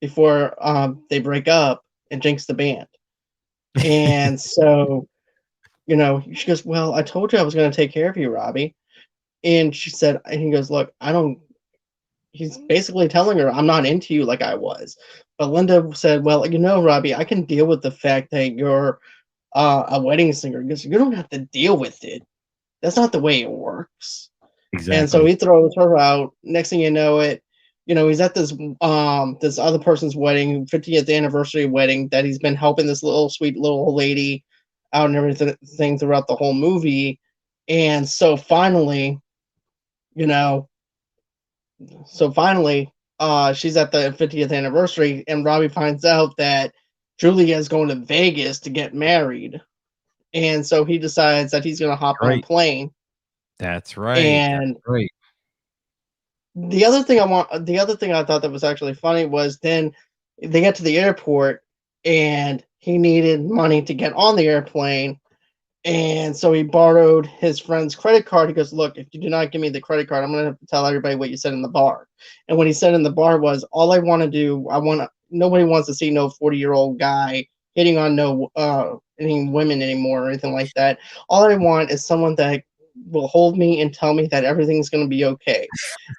before they break up and jinx the band." And so, she goes, "Well, I told you I was going to take care of you, Robbie." And she said, and he goes, "Look, I don't." He's basically telling her, "I'm not into you like I was." But Linda said, "Well, Robbie, I can deal with the fact that you're a wedding singer because you don't have to deal with it. That's not the way it works." And so Exactly. he throws her out. Next thing you know it, he's at this other person's wedding, 50th anniversary wedding that he's been helping this little sweet little old lady out and everything throughout the whole movie. And you know, finally, she's at the 50th anniversary, and Robbie finds out that Julia is going to Vegas to get married. And so he decides that he's going to hop on a Right. plane. That's right. That's And right. the other thing I thought that was actually funny was then they get to the airport and he needed money to get on the airplane. And so he borrowed his friend's credit card. He goes, "Look, if you do not give me the credit card, I'm going to have to tell everybody what you said in the bar." And what he said in the bar was, "All I want to do, nobody wants to see no 40-year-old guy hitting on no any women anymore or anything like that. All I want is someone that will hold me and tell me that everything's going to be okay."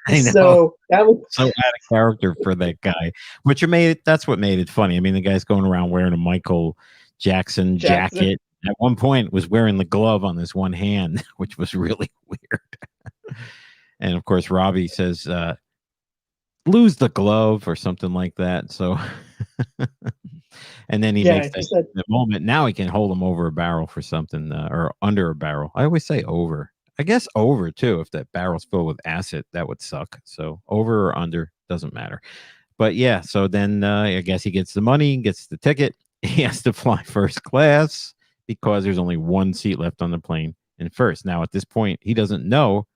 I know. So that was So out of character for that guy, which made it that's what made it funny. I mean, the guy's going around wearing a Michael Jackson Jackson. jacket. At one point was wearing the glove on his one hand, which was really weird. And of course, Robbie says, lose the glove or something like that. So and then he Yeah, makes he that said, the moment. Now he can hold him over a barrel for something, or under a barrel. I always say over. I guess over too. If that barrel's filled with acid, that would suck. So over or under doesn't matter. But yeah, so then I guess he gets the money, gets the ticket. He has to fly first class because there's only one seat left on the plane in first. Now at this point, he doesn't know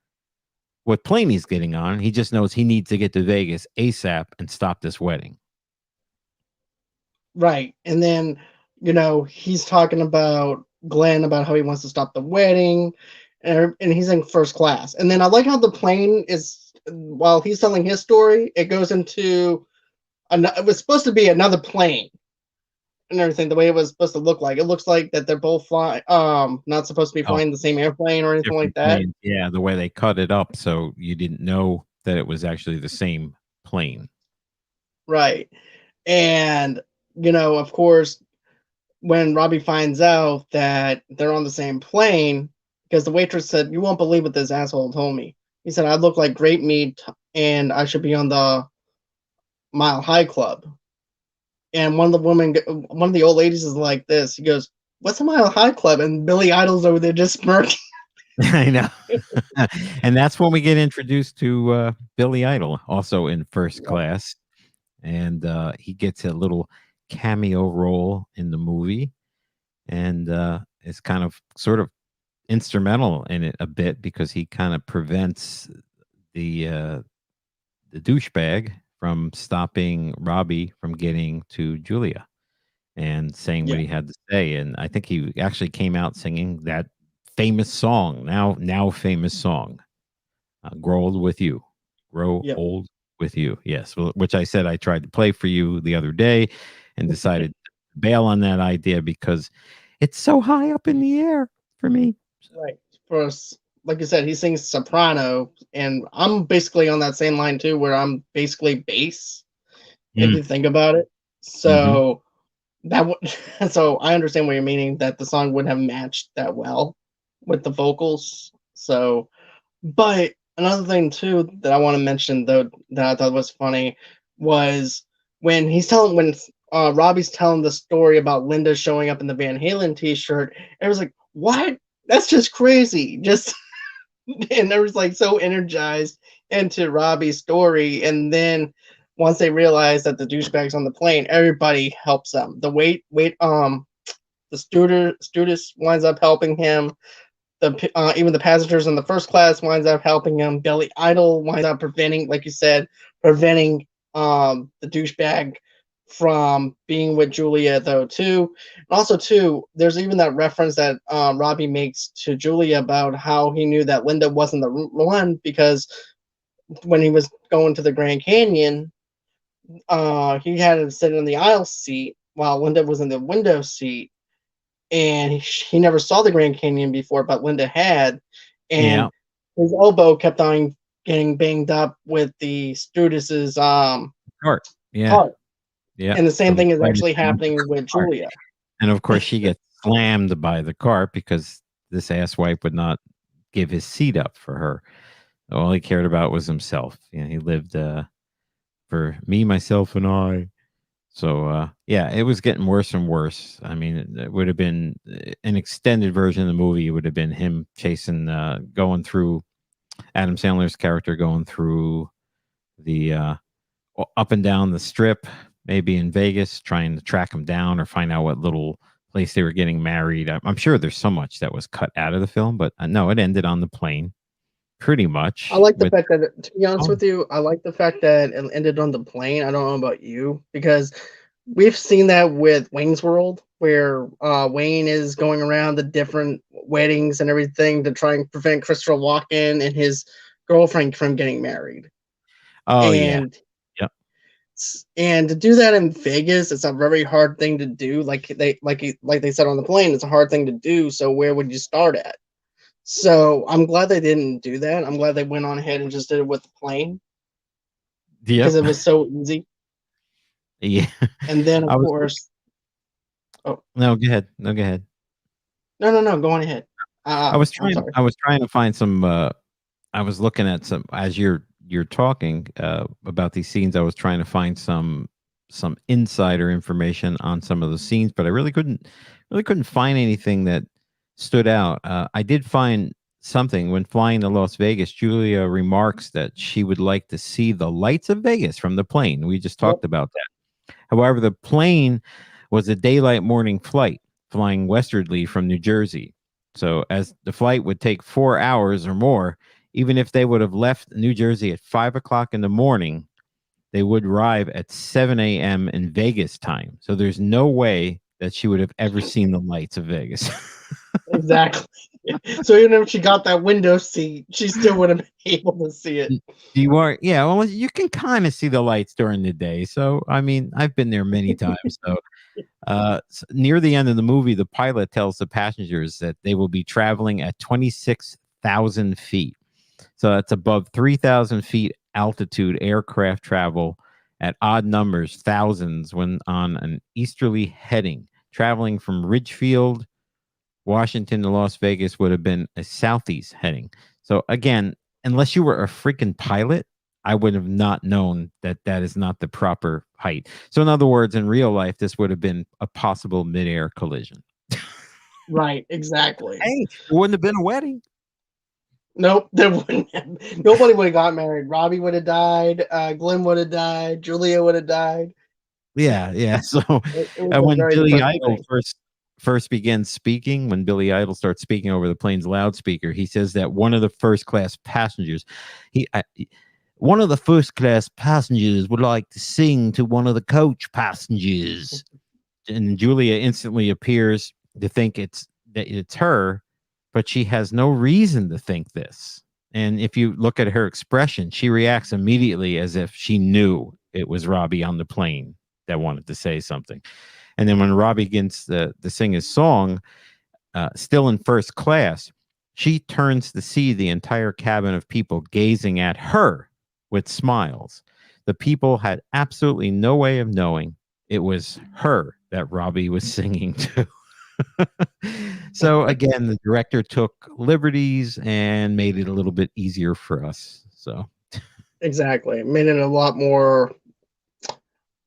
what plane he's getting on. He just knows he needs to get to Vegas ASAP and stop this wedding. right. And then, he's talking about Glenn about how he wants to stop the wedding, and he's in first class. And then I like how the plane is, while he's telling his story, it goes into, it was supposed to be another plane and everything, the way it was supposed to look like. It looks like that they're both flying, not supposed to be Oh, flying the same airplane or anything like different that. plane. Yeah, the way they cut it up, so you didn't know that it was actually the same plane. Right. And, of course, when Robbie finds out that they're on the same plane, because the waitress said, "You won't believe what this asshole told me." He said, "I look like great meat and I should be on the Mile High Club." And one of the old ladies is like this. He goes, "What's a Mile High Club?" And Billy Idol's over there just smirking. I know. And that's when we get introduced to Billy Idol, also in first class. And he gets a little cameo role in the movie. And it's kind of sort of instrumental in it a bit because he kind of prevents the uh, the douchebag from stopping Robbie from getting to Julia and saying what Yeah, he had to say. And I think he actually came out singing that famous song, now famous song, "Grow Old with You." Grow yep, old with you. Yes, well, which I said I tried to play for you the other day, and decided to bail on that idea because it's so high up in the air for me. right. For us, like you said, he sings soprano, and I'm basically on that same line too, where I'm basically bass, if Mm, you think about it. mhm. So that would so I understand what you're meaning, that the song wouldn't have matched that well with the vocals. So, but another thing too that I want to mention though that I thought was funny was when Robbie's telling the story about Linda showing up in the Van Halen T-shirt. It was like, what? That's just crazy. Just and they was like so energized into Robbie's story. And then once they realize that the douchebag's on the plane, everybody helps them. The stewardess winds up helping him. Even the passengers in the first class winds up helping him. Billy Idol winds up preventing, like you said, preventing the douchebag from being with Julia though too. And also too, there's even that reference that Robbie makes to Julia about how he knew that Linda wasn't the one because when he was going to the Grand Canyon, he had to sit in the aisle seat while Linda was in the window seat, and he never saw the Grand Canyon before, but Linda had, Yeah. and his elbow kept on getting banged up with the stewardess's Cart. Yeah. cart, Yeah. and the So same the thing is flight actually attendant took happening with her cart. Julia. And of course, she gets slammed by the cart because this asswipe would not give his seat up for her. All he cared about was himself. You know, he lived for me, myself, and I. So yeah, it was getting worse and worse. I mean, it would have been an extended version of the movie. It would have been him chasing, going through Adam Sandler's character going through the up and down the strip, maybe in Vegas, trying to track him down or find out what little place they were getting married. I'm sure there's so much that was cut out of the film, but no, it ended on the plane pretty I much like the with. fact that, to be honest Oh, with you, I like the fact that it ended on the plane. I don't know about you because we've seen that with Wayne's World, where Wayne is going around the different weddings and everything to try and prevent Christopher Walken and his girlfriend from getting married. oh yeah, And yep, to do that in Vegas, it's a very hard thing to do. Like they said on the plane, it's a hard thing to do. So where would you start at? So I'm glad they didn't do that. I'm glad they went on ahead and just did it with the plane because yep, it was so easy. yeah. And then of I was course, oh no, go ahead, no, go ahead. no, go on ahead. I'm sorry. I was trying to find some. I was looking at some as you're talking about these scenes. I was trying to find some insider information on some of the scenes, but I really couldn't find anything that stood out. I did find something when flying to Las Vegas. Julia remarks that she would like to see the lights of Vegas from the plane. We just Yep, talked about that. However, the plane was a daylight morning flight flying westwardly from New Jersey. So, as the flight would take 4 hours or more, even if they would have left New Jersey at 5 o'clock in the morning, they would arrive at 7 a.m. in Vegas time. So, there's no way that she would have ever seen the lights of Vegas. exactly. So even if she got that window seat, she still wouldn't be able to see it. You are, yeah. Well, you can kind of see the lights during the day. So, I mean, I've been there many times. So, near the end of the movie, the pilot tells the passengers that they will be traveling at 26,000 feet. So that's above 3,000 feet altitude aircraft travel at odd numbers, thousands, when on an easterly heading. Traveling from Ridgefield, Washington to Las Vegas would have been a southeast heading. So again, unless you were a freaking pilot, I would have not known that that is not the proper height. So in other words, in real life, this would have been a possible midair collision. Right, exactly. Hey, it wouldn't have been a wedding. Nope, there wouldn't have, nobody would have got married. Robbie would have died, Glenn would have died, Julia would have died. Yeah, yeah. So It was a when very Billy depressing Idol thing. first begins speaking, when Billy Idol starts speaking over the plane's loudspeaker, he says that one of the first class passengers, he one of the first class passengers would like to sing to one of the coach passengers, and Julia instantly appears to think it's her, but she has no reason to think this. And if you look at her expression, she reacts immediately as if she knew it was Robbie on the plane that wanted to say something. And then when Robbie begins to sing his song, still in first class, She turns to see the entire cabin of people gazing at her with smiles. The people had absolutely no way of knowing it was her that Robbie was singing to. So again, the director took liberties and made it a little bit easier for us. So Exactly. Made it a lot more,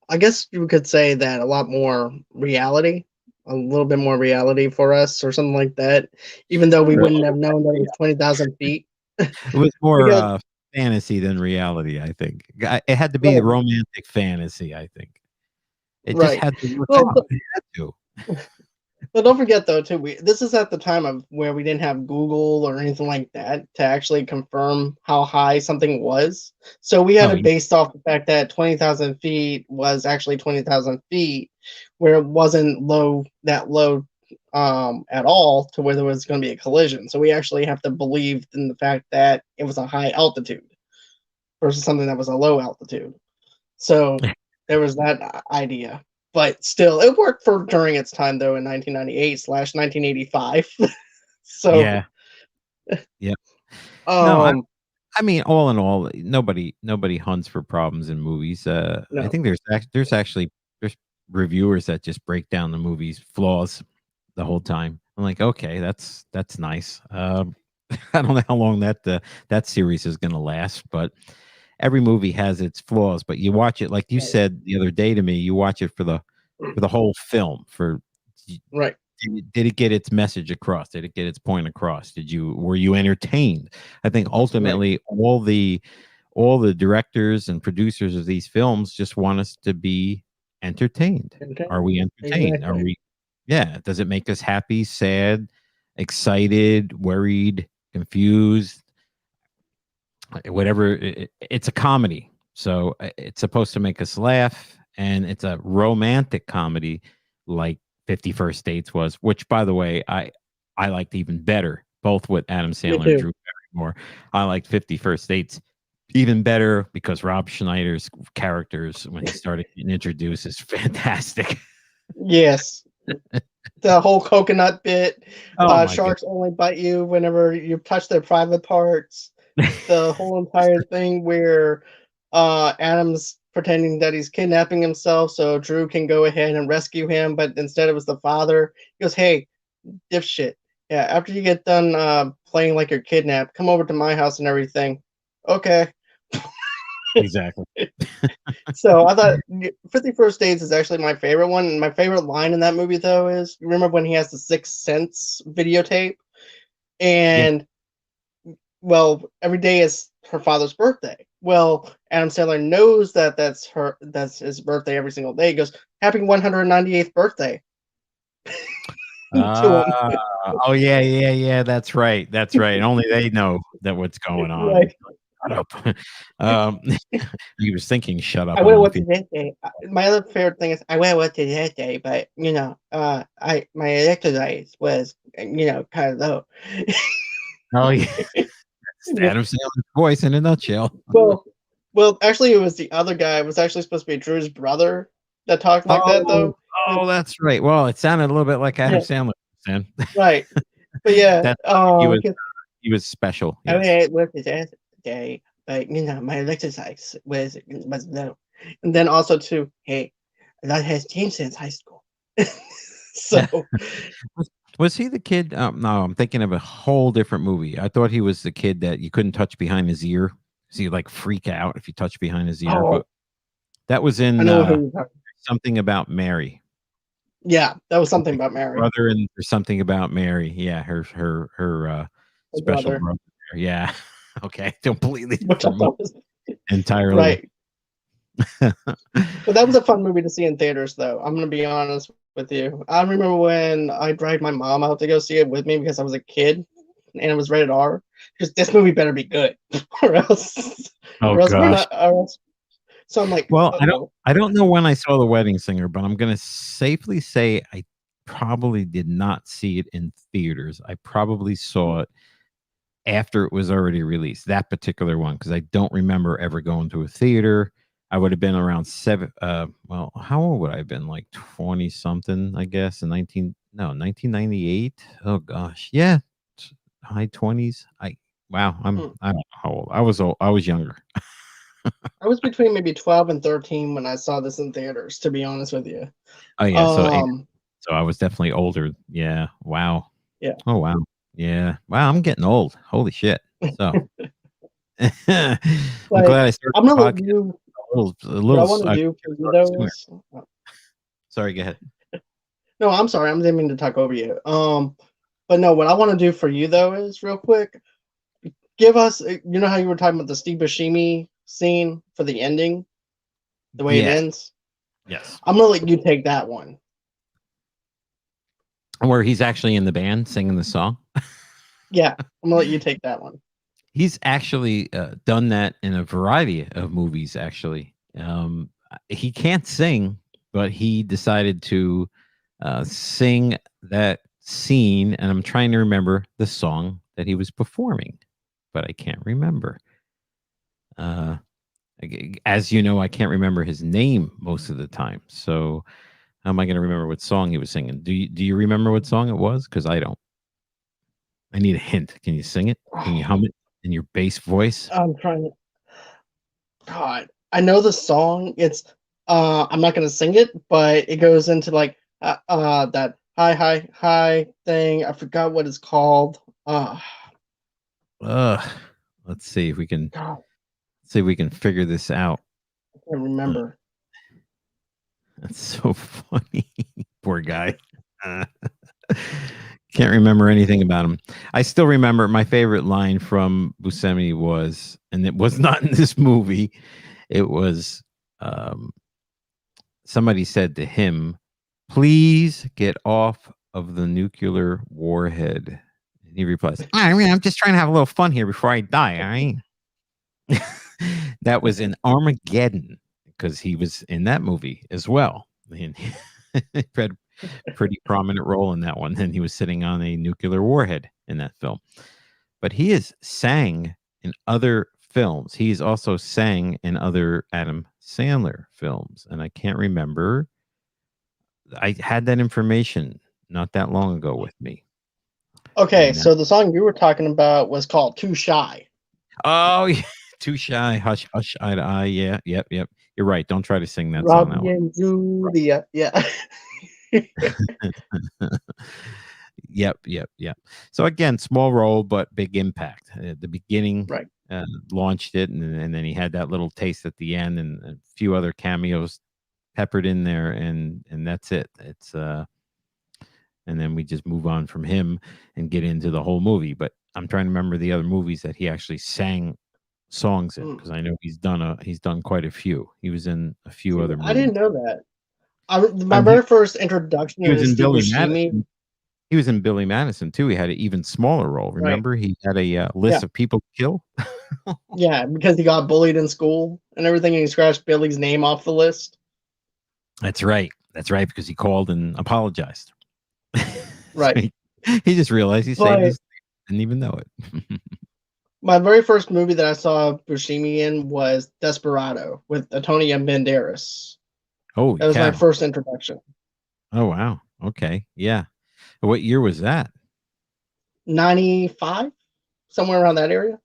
I guess you could say that a lot more reality, a little bit more reality for us or something like that, even though we sure, wouldn't have known that it was 20,000 feet. it was more Because, fantasy than reality. I think it had to be right, romantic fantasy. I think it just right. had to work Well, out. It had to. but don't forget though too, this is at the time of where we didn't have Google or anything like that to actually confirm how high something was. So we had Oh, it based off the fact that 20,000 feet was actually 20,000 feet, where it wasn't low at all to where there was going to be a collision. So we actually have to believe in the fact that it was a high altitude versus something that was a low altitude. So there was that idea. But still, it worked for during its time though in 1998/1985. So, yeah, yeah. No, um, I mean, all in all, nobody hunts for problems in movies. I no, think there's reviewers that just break down the movie's flaws the whole time. I'm like, okay, that's nice. I don't know how long that series is going to last, but every movie has its flaws. But you watch it, like you right, said the other day to me, you watch it for the whole film. right, Did it get its message across? Did it get its point across? Were you entertained? I think right. ultimately all the directors and producers of these films just want us to be entertained. Are we entertained? Are Exactly. we Yeah, does it make us happy, sad, excited, worried, confused? Whatever, it's a comedy. So it's supposed to make us laugh, and it's a romantic comedy like 51st Dates was, which by the way, I liked even better, both with Adam Me Sandler and too. Drew Barrymore. I liked 51st Dates even better because Rob Schneider's characters when he started getting introduced is fantastic. Yes. The whole coconut bit, Oh my god. sharks only bite you whenever you touch their private parts. The whole entire thing where Adam's pretending that he's kidnapping himself so Drew can go ahead and rescue him, but instead it was the father. He goes, "Hey, dipshit, yeah, after you get done playing like you're kidnapped, come over to my house and everything." Okay. Exactly. So I thought 51st Dates is actually my favorite one. And my favorite line in that movie, though, is you remember when he has the Sixth Sense videotape? Yeah. And, well, every day is her father's birthday. Well, Adam Sandler knows that that's his birthday every single day. He goes, "Happy 198th birthday" to Ah, him. oh yeah, yeah, yeah. That's right. That's right. Only they know that what's going on. Right. Shut up. Um, he was thinking, "Shut I up." I would don't have know went if to he. that day. My other favorite thing is I would have went to that day, but I my electrolytes was kind of low. Oh yeah, Adam Sandler's voice in a nutshell. Well, actually, it was the other guy. It was actually supposed to be Drew's brother that talked like that, Oh, though. But that's right. Well, it sounded a little bit like Adam yeah, Sandler then. right. But yeah, That's he was special. I mean, Yes. it was his ass day, but my electrolytes was low. And then also too, hey, a lot has changed since high school. So, Was was he the kid? No, I'm thinking of a whole different movie. I thought he was the kid that you couldn't touch behind his ear. So you like freak out if you touch behind his ear. oh, But that was I in know who you're talking. Something About Mary. Yeah, that was He's something like about Mary, brother and or Something About Mary. Yeah, her her special brother, brother. Yeah. Okay. Completely which I different movie thought was entirely. right. But that was a fun movie to see in theaters, though. I'm gonna be honest with you. I remember when I dragged my mom out to go see it with me because I was a kid and it was rated R. Because this movie better be good, or else, Oh or else we're gosh. not. Or else, so I'm like, Well, uh I don't oh, I don't know when I saw The Wedding Singer, but I'm gonna safely say I probably did not see it in theaters. I probably saw it after it was already released, that particular one, because I don't remember ever going to a theater. I would have been around well, how old would I have been? Like 20 something, I guess, in 1998. Oh gosh. Yeah. high 20s. Wow, Hmm. I don't know how old. I was old. I was younger. I was between maybe 12 and 13 when I saw this in theaters, to be honest with you. Oh yeah, Um, so I was definitely older. Yeah. Wow. yeah. Oh wow. Yeah. Wow, I'm getting old. Holy shit. So I'm But glad I started I'm the gonna let podcast you a what I little want to I do for you started though sooner. is Sorry, go ahead. no, I'm sorry, I'm didn't mean to talk over you. But no, what I want to do for you though is real quick, give us you know how you were talking about the Steve Buscemi scene for the ending, the way it Yes. ends? Yes. I'm gonna let you take that one. Where he's actually in the band singing the song. Yeah, I'm gonna let you take that one. He's actually done that in a variety of movies. Actually, he can't sing, but he decided to sing that scene. And I'm trying to remember the song that he was performing, but I can't remember. Uh, as you know, I can't remember his name most of the time. So how am I going to remember what song he was singing? Do you remember what song it was? Because I don't. I need a hint. Can you sing it? Can you hum it in your bass voice? I'm trying to God. I know the song. It's I'm not gonna sing it, but it goes into like that hi thing. I forgot what it's called. Ugh. Let's see if we can God, see if we can figure this out. I can't Uh, remember. That's so funny. Poor guy. Uh, Can't remember anything about him. I still remember my favorite line from Buscemi was, and it was not in this movie. It was um, somebody said to him, "Please get off of the nuclear warhead." And he replies, "I mean, I'm just trying to have a little fun here before I die. All right." That was in Armageddon because he was in that movie as well. And he had a pretty prominent role in that one. And he was sitting on a nuclear warhead in that film. But he has sang in other films. He's also sang in other Adam Sandler films. And I can't remember. I had that information not that long ago with me. Okay, And so the song you were talking about was called "Too Shy." oh, yeah. Too shy, hush, hush, eye to eye. Yeah, yep, yep. You're right. Don't try to sing that song that Robbie and way. Julia. Yeah. Yep, yep, yep. So again, small role but big impact. At the beginning, Right. launched it, and then he had that little taste at the end, and a few other cameos peppered in there, and that's it. It's and then we just move on from him and get into the whole movie. But I'm trying to remember the other movies that he actually sang songs in Mm. because I know he's done quite a few. He was in a few See, other I didn't movies. know that. My Um, very he, first introduction he was to in Steve Billy Buscemi. Madison. He was in Billy Madison too. He had an even smaller role. Right. Remember, he had a Yeah. list of people to kill. Yeah, because he got bullied in school and everything, and he scratched Billy's name off the list. That's right. That's right. Because he called and apologized. So Right. he just realized he saved But his. Didn't even know it. my very first movie that I saw Buscemi in was Desperado with Antonio Banderas. Holy That was my cow! first introduction. Oh wow. Okay. Yeah. What year was that? 95, somewhere around that area.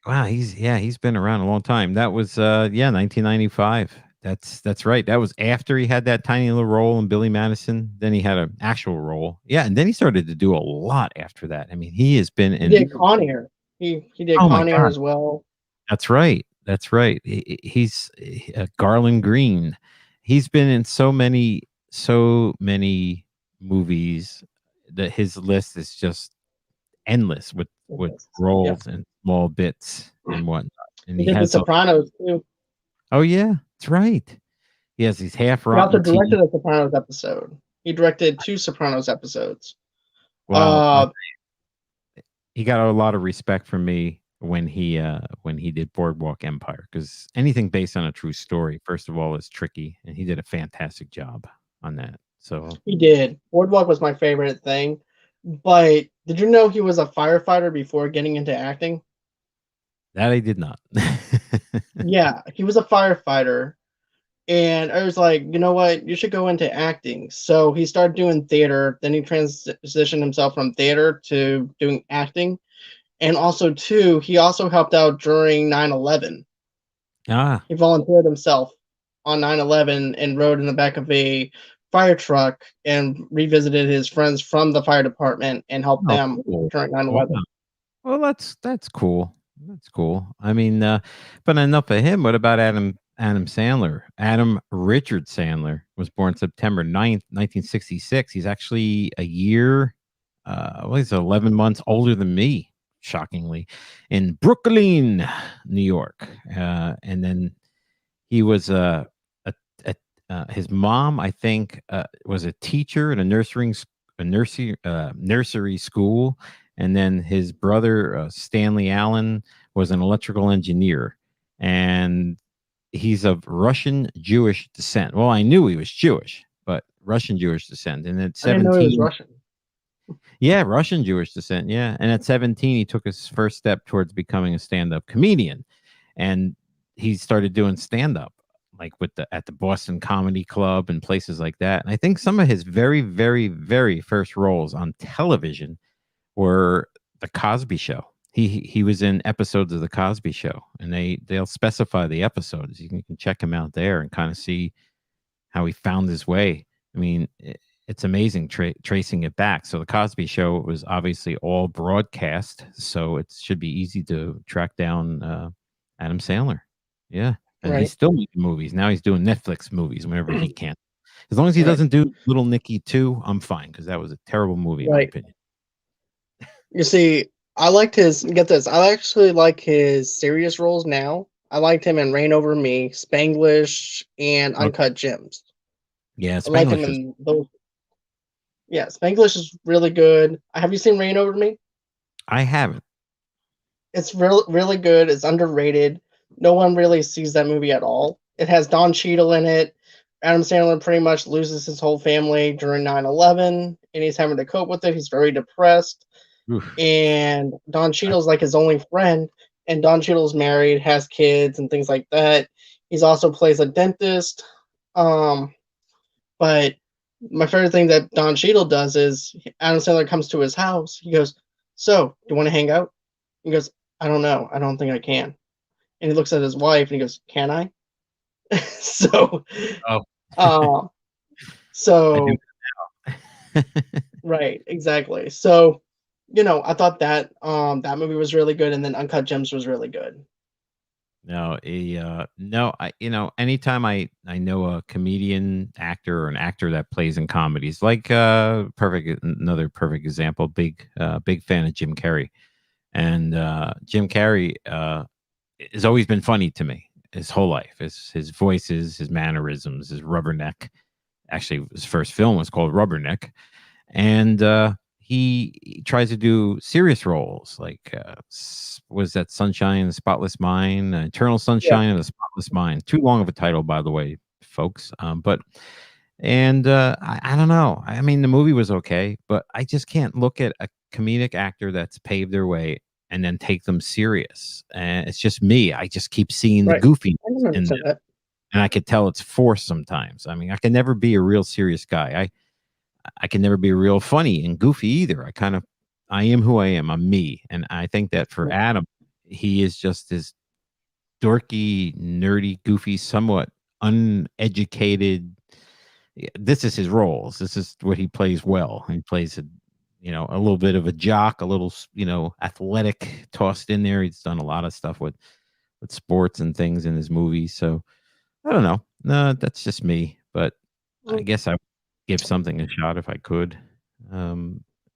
Wow, he's been around a long time. That was 1995. That's right. That was after he had that tiny little role in Billy Madison. Then he had an actual role. Yeah, and then he started to do a lot after that. I mean, he has been He in did Con Air. He did oh my Con Air god. as well. That's right. That's right. He's Garland Green. He's been in so many movies that his list is just endless with Yeah. roles and small bits and whatnot. And He he did The has a Sopranos too. oh yeah, that's right. He has these half He also rotten teeth. directed a Sopranos episode. He directed 2 Sopranos episodes. Well, Uh, he got a lot of respect from me when he did Boardwalk Empire because anything based on a true story, first of all, is tricky, and he did a fantastic job on that. So he did. Boardwalk was my favorite thing. But did you know he was a firefighter before getting into acting? that I did not. Yeah, he was a firefighter, And I was like, you know what, you should go into acting. So he started doing theater. Then he transitioned himself from theater to doing acting. And also, too, he also helped out during 9/11. Ah, He volunteered himself on 9/11 and rode in the back of a fire truck and revisited his friends from the fire department and helped oh, them cool. during Wow. 9/11. Well, that's cool. That's cool. I mean, but enough of him. What about Adam Sandler? Adam Richard Sandler was born September 9th, 1966. He's actually a year, well, he's 11 months older than me, shockingly, in Brooklyn, New York. And then he was a his mom, I think, was a teacher in a nursery school, and then his brother Stanley Allen was an electrical engineer, and he's of Russian Jewish descent. Well, I knew he was Jewish, but Russian Jewish descent. And at I didn't know he was 17, Russian. yeah, Russian Jewish descent, yeah. And at 17, he took his first step towards becoming a stand-up comedian, and he started doing stand-up like with the at the Boston Comedy Club and places like that. And I think some of his very, very, very first roles on television were the Cosby Show. He was in episodes of the Cosby Show, and they'll specify the episodes. You can check him out there and kind of see how he found his way. I mean, it's amazing tracing it back. So the Cosby Show was obviously all broadcast, so it should be easy to track down Adam Sandler. Yeah, and he's Right, still making movies now. He's doing Netflix movies whenever he can. As long as he right, doesn't do Little Nicky 2, I'm fine because that was a terrible movie in my right. opinion. You see, I liked his. Get this, I actually like his serious roles now. I liked him in Reign Over Me, Spanglish, and Oh, Uncut Gems. yeah, I like him Spanglish was. in those. Yeah, Spanglish is really good. Have you seen Reign Over Me? I haven't. It's really good. It's underrated. No one really sees that movie at all. It has Don Cheadle in it. Adam Sandler pretty much loses his whole family during 9/11, and he's having to cope with it. He's very depressed, Oof. and Don I, Cheadle's like his only friend. And Don Cheadle's married, has kids, and things like that. He's also plays a dentist. Um, but my favorite thing that Don Cheadle does is Adam Sandler comes to his house. He goes, "So, do you want to hang out?" He goes, "I don't know. I don't think I can." And he looks at his wife and he goes, "Can I?" so, oh, uh, I do. so right, exactly. So, I thought that that movie was really good, and then Uncut Gems was really good. No, anytime I know a comedian, actor, or an actor that plays in comedies, like another perfect example, big fan of Jim Carrey. And Jim Carrey has always been funny to me his whole life. His voices, his mannerisms, his rubberneck. Actually, his first film was called Rubberneck, and he tries to do serious roles like was that Sunshine and the Spotless Mind, Eternal Yeah, Sunshine and the Spotless Mind. Too long of a title, by the way, folks. But and I don't know. I mean, the movie was okay, but I just can't look at a comedic actor that's paved their way and then take them serious. And it's just me. I just keep seeing the right. goofiness I can in them, understand that. and I could tell it's forced sometimes. I mean, I can never be a real serious guy. I can never be real funny and goofy either. I am who I am. I'm me. And I think that for Mm, Adam, he is just this dorky, nerdy, goofy, somewhat uneducated. This is his roles. This is what he plays well. He plays a little bit of a jock, a little, athletic tossed in there. He's done a lot of stuff with sports and things in his movies. So I don't know. No, that's just me. But I mm, guess I would give something a shot if I could. I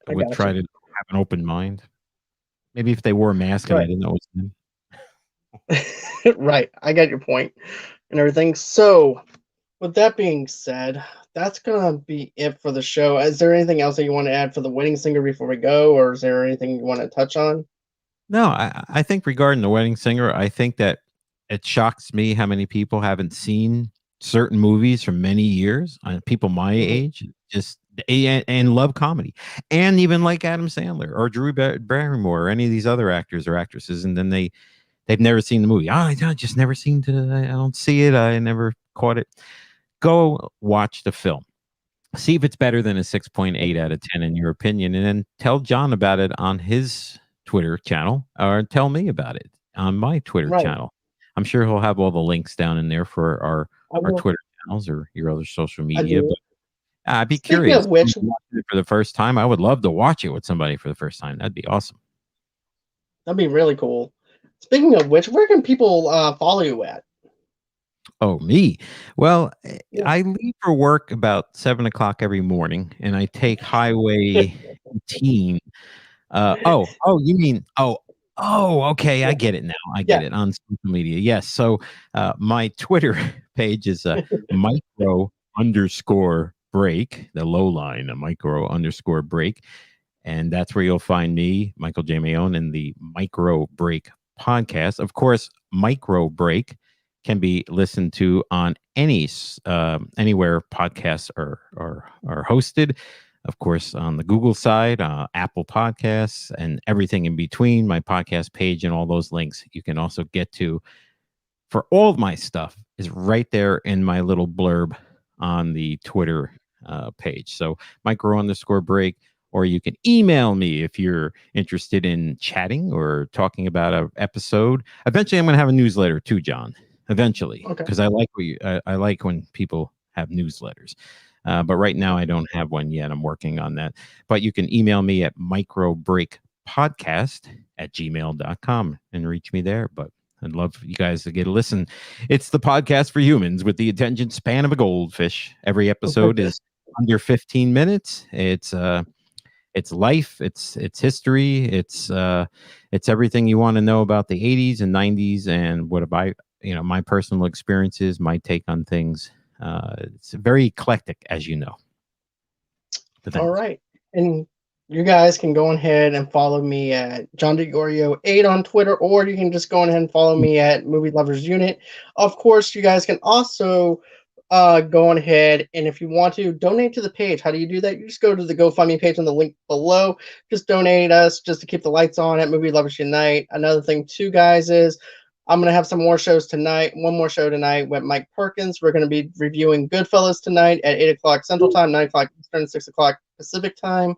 I would got try you. to have an open mind. Maybe if they wore a mask and I Right, didn't know it was them. right. I get your point and everything. So, with that being said, that's gonna be it for the show. Is there anything else that you want to add for the wedding singer before we go, or is there anything you want to touch on? No, I think regarding The Wedding Singer, I think that it shocks me how many people haven't seen certain movies for many years. People my Mhm. age just and love comedy, and even like Adam Sandler or Drew Barrymore or any of these other actors or actresses, and then they've never seen the movie. Oh, I just never seen to. I don't see it. I never caught it, go watch the film. See if it's better than a 6.8 out of 10 in your opinion, and then tell John about it on his Twitter channel, or tell me about it on my Twitter Right. channel. I'm sure he'll have all the links down in there for I our will. Twitter channels or your other social I media. do. But I'd be Speaking curious. of which, Someone watching it for the first time, I would love to watch it with somebody for the first time. That'd be awesome. that'd be really cool. Speaking of which, where can people follow you at? Oh, me? Well, Yeah. I leave for work about 7 o'clock every morning, and I take Highway 18. You mean okay, I Yeah. get it now. I get Yeah. it on social media. Yes. So, my Twitter page is micro underscore break, the low line, a micro underscore break. And that's where you'll find me, Michael J. Mayone, in the Micro Break podcast. Of course, Micro Break can be listened to on anywhere podcasts are hosted. Of course, on the Google side, Apple Podcasts, and everything in between. My podcast page and all those links you can also get to for all of my stuff is right there in my little blurb on the Twitter page. So micro underscore break, or you can email me if you're interested in chatting or talking about an episode. Eventually, I'm going to have a newsletter too, John. Eventually, Okay. because I like when people have newsletters. But right now, I don't have one yet. I'm working on that. But you can email me at microbreakpodcast@gmail.com and reach me there. But I'd love for you guys to get a listen. It's the podcast for humans with the attention span of a goldfish. Every episode is under 15 minutes. It's life, it's history, it's everything you want to know about the 80s and 90s and what about my personal experiences, my take on things. It's very eclectic, as you know. But All thanks. right. And you guys can go ahead and follow me at John DeGorio8 on Twitter, or you can just go ahead and follow me at Movie Lovers Unit. Of course, you guys can also go on ahead and if you want to donate to the page. How do you do that? You just go to the GoFundMe page on the link below. Just donate us just to keep the lights on at Movie Lovers Unite. Another thing too, guys, is I'm going to have some more shows tonight. One more show tonight with Mike Perkins. We're going to be reviewing Goodfellas tonight at 8 o'clock Central Time, 9 o'clock Eastern, 6 o'clock Pacific Time.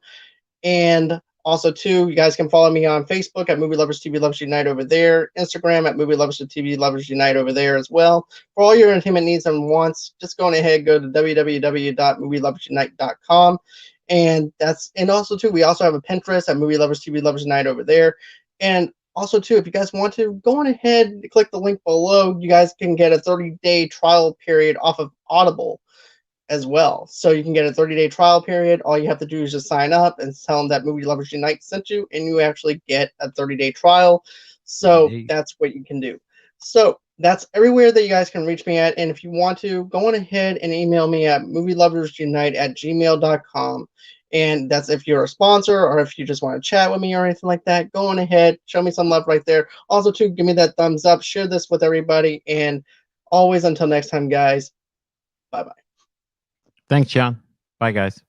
And also, too, you guys can follow me on Facebook at Movie Lovers TV Lovers Unite over there. Instagram at Movie Lovers TV Lovers Unite over there as well. For all your entertainment needs and wants, just go ahead, go to www.movieloversunite.com. And also, too, we also have a Pinterest at Movie Lovers TV Lovers Unite over there. And also, too, if you guys want to, go on ahead and click the link below. You guys can get a 30-day trial period off of Audible as well. So you can get a 30-day trial period. All you have to do is just sign up and tell them that Movie Lovers Unite sent you, and you actually get a 30-day trial. So Hey, that's what you can do. So that's everywhere that you guys can reach me at. And if you want to, go on ahead and email me at movieloversunite@gmail.com. And that's if you're a sponsor or if you just want to chat with me or anything like that. Go on ahead, show me some love right there. Also, too, give me that thumbs up, share this with everybody. And always, until next time, guys, bye bye. thanks, John. Bye, guys.